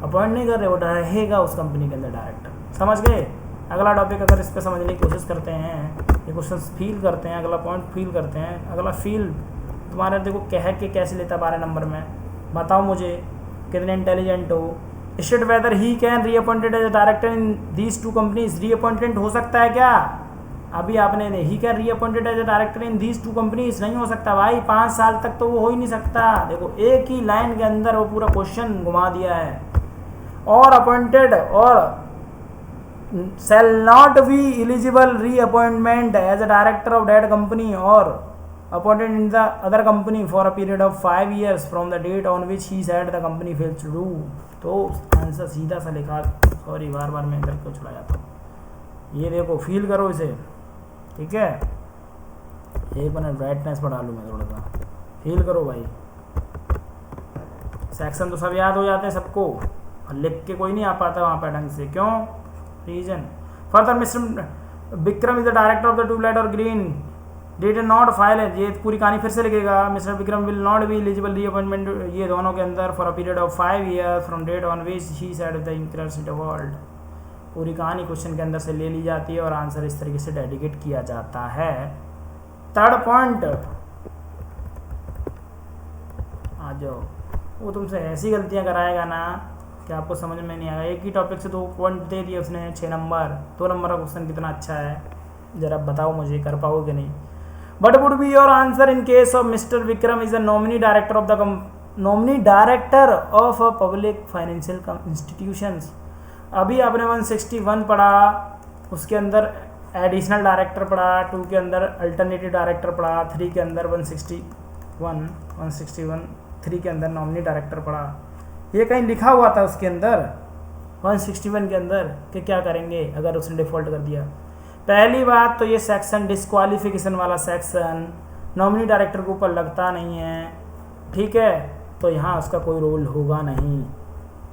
अपॉइंट नहीं कर रहे, वो रहेगा उस कंपनी के अंदर डायरेक्टर। समझ गए? अगला टॉपिक अगर इस पर समझने की कोशिश करते हैं, ये क्वेश्चन फील करते हैं, अगला पॉइंट फील करते हैं, अगला फील तुम्हारे देखो कह के कैसे लेता 12 नंबर में, बताओ मुझे कितने इंटेलिजेंट हो। State whether he can reappointed as director in these 2 companies, reappointed हो सकता है क्या? अभी आपने he can reappointed as director in these 2 companies, नहीं हो सकता भाई, 5 साल तक तो वो हो ही नहीं सकता। देखो एक ही लाइन के अंदर वो पूरा क्वेश्चन घुमा दिया है। और अपॉइंटेड और shall not be eligible reappointment as a director of that company और appointed in the other company for a period of 5 years from the date on which he said the company fails to do। तो answer सीधा सा लिखा, sorry बार बार मैं इधर को चला जाता हूँ। ये देखो फील करो इसे, ठीक है? एक मिनट ब्राइटनेस बढ़ा लूँ मैं थोड़ा सा, फील करो भाई। सेक्शन तो सब याद हो जाते हैं सबको, और लिख के कोई नहीं आ पाता वहाँ पर ढंग से। क्यों? Reason further mister Vikram is the director of the tubelight और ग्रीन डिड नॉट फाइल है, ये पूरी कहानी फिर से लिखेगा। Mister Vikram will not be eligible reappointment, ये दोनों के अंदर for a period of 5 year from date on which he said the interest world. पूरी कहानी क्वेश्चन के अंदर से ले ली जाती है और आंसर इस तरीके से डेडिकेट किया जाता है। थर्ड पॉइंट आ जाओ, वो तुमसे ऐसी गलतियां कराएगा ना कि आपको समझ में नहीं आएगा। एक ही टॉपिक से 2 पॉइंट दे दिए उसने, 6 नंबर, 2 नंबर का क्वेश्चन कितना अच्छा है, जरा बताओ मुझे कर पाओगे नहीं। But would be your answer in case of mister Vikram is a nominee director of a public financial institutions. अभी आपने 161 पढ़ा, उसके अंदर एडिशनल डायरेक्टर पढ़ा, 2 के अंदर अल्टरनेटिव डायरेक्टर पढ़ा, 3 के अंदर 161 3 के अंदर नॉमिनी डायरेक्टर पढ़ा। ये कहीं लिखा हुआ था उसके अंदर 161 के अंदर कि क्या करेंगे अगर उसने डिफ़ॉल्ट कर दिया। पहली बात तो ये सेक्शन डिस्क्वालिफिकेशन वाला सेक्शन नॉमिनी डायरेक्टर के ऊपर लगता नहीं है, ठीक है, तो यहाँ उसका कोई रोल होगा नहीं।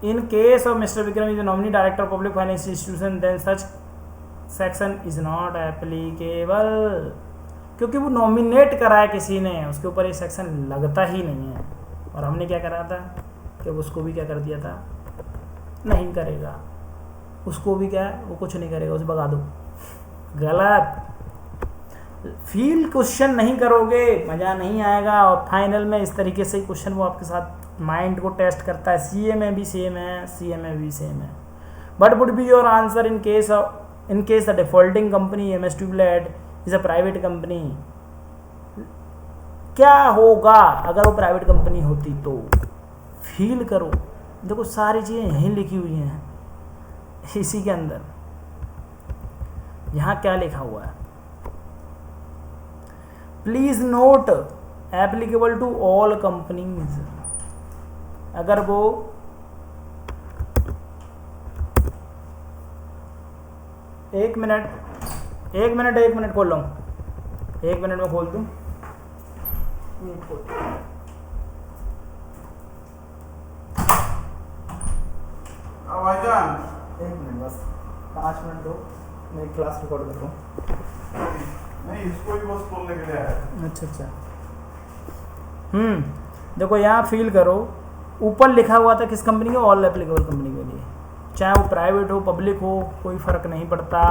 In case of mister Vikram is nominee director public finance institution then such section is not applicable, क्योंकि वो नॉमिनेट करा है किसी ने, उसके ऊपर ये सेक्शन लगता ही नहीं है। और हमने क्या करा था कि उसको भी क्या कर दिया था, नहीं करेगा, उसको भी क्या है, वो कुछ नहीं करेगा, उसे भगा दो। गलत, फील क्वेश्चन नहीं करोगे मज़ा नहीं आएगा, और फाइनल में इस तरीके से क्वेश्चन वो आपके साथ माइंड को टेस्ट करता है। सीए में भी सेम है, सीए में भी सेम है। But would be your answer in case the defaulting company MS Tubelight is a private company. क्या होगा अगर वो प्राइवेट कंपनी होती तो? फील करो, देखो सारी चीज़ें यहीं लिखी हुई हैं इसी के अंदर। यहाँ क्या लिखा हुआ है, please note applicable to all companies. अगर वो एक मिनट खोल लो, 1 मिनट में खोल दूँ। भाईजान 1 मिनट बस, 5 मिनट दो, मैं क्लास रिकॉर्ड कर रहा हूँ। नहीं, इसको भी बस खोलने के लिए आया। अच्छा। देखो यहाँ फील करो, ऊपर लिखा हुआ था किस कंपनी के, ऑल एप्लीकेबल कंपनी के लिए, चाहे वो प्राइवेट हो पब्लिक हो कोई फ़र्क नहीं पड़ता।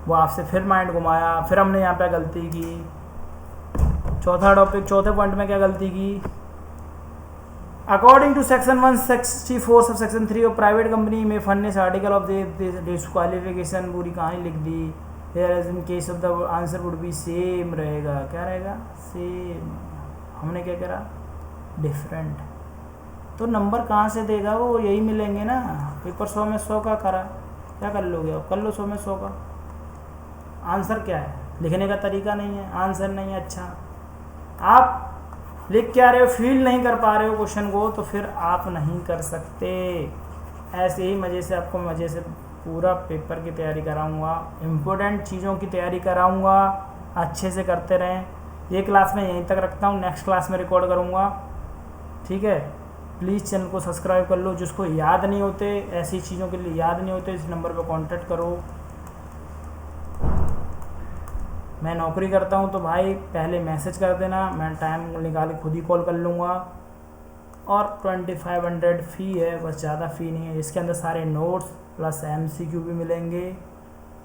वो आपसे फिर माइंड घुमाया, फिर हमने यहाँ पे गलती की। चौथा टॉपिक, चौथे पॉइंट में क्या गलती की, according to section 164 subsection 3 of private company may furnish article of disqualification, पूरी कहानी लिख दी। In case of the answer would be same रहेगा, क्या रहेगा, सेम। हमने क्या करा, डिफरेंट। तो नंबर कहाँ से देगा वो, यही मिलेंगे ना। पेपर 100 में 100 का करा, क्या कर लोगे अब, कर लो 100 में 100 का। आंसर क्या है, लिखने का तरीका नहीं है, आंसर नहीं है। अच्छा, आप लिख क्या रहे हो, फील नहीं कर पा रहे हो क्वेश्चन को, तो फिर आप नहीं कर सकते। ऐसे ही मज़े से आपको मज़े से पूरा पेपर की तैयारी कराऊंगा, इम्पोर्टेंट चीज़ों की तैयारी कराऊंगा, अच्छे से करते रहें। ये क्लास में यहीं तक रखता हूँ, नेक्स्ट क्लास में रिकॉर्ड करूँगा, ठीक है। प्लीज़ चैनल को सब्सक्राइब कर लो। जिसको याद नहीं होते, ऐसी चीज़ों के लिए याद नहीं होते, इस नंबर पर कांटेक्ट करो। मैं नौकरी करता हूँ तो भाई पहले मैसेज कर देना, मैं टाइम निकाल के खुद ही कॉल कर लूँगा। और 2500 फ़ी है, बस ज़्यादा फ़ी नहीं है। इसके अंदर सारे नोट्स प्लस MCQ भी मिलेंगे,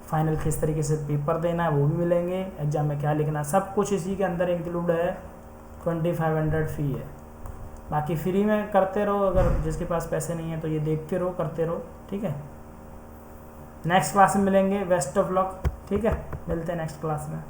फाइनल किस तरीके से पेपर देना है वो भी मिलेंगे, एग्ज़ाम में क्या लिखना, सब कुछ इसी के अंदर इंक्लूड है। 2500 फ़ी है, बाकी फ्री में करते रहो। अगर जिसके पास पैसे नहीं है तो ये देखते रहो, करते रहो, ठीक है। नेक्स्ट क्लास में मिलेंगे, बेस्ट ऑफ लक, ठीक है। मिलते हैं नेक्स्ट क्लास में।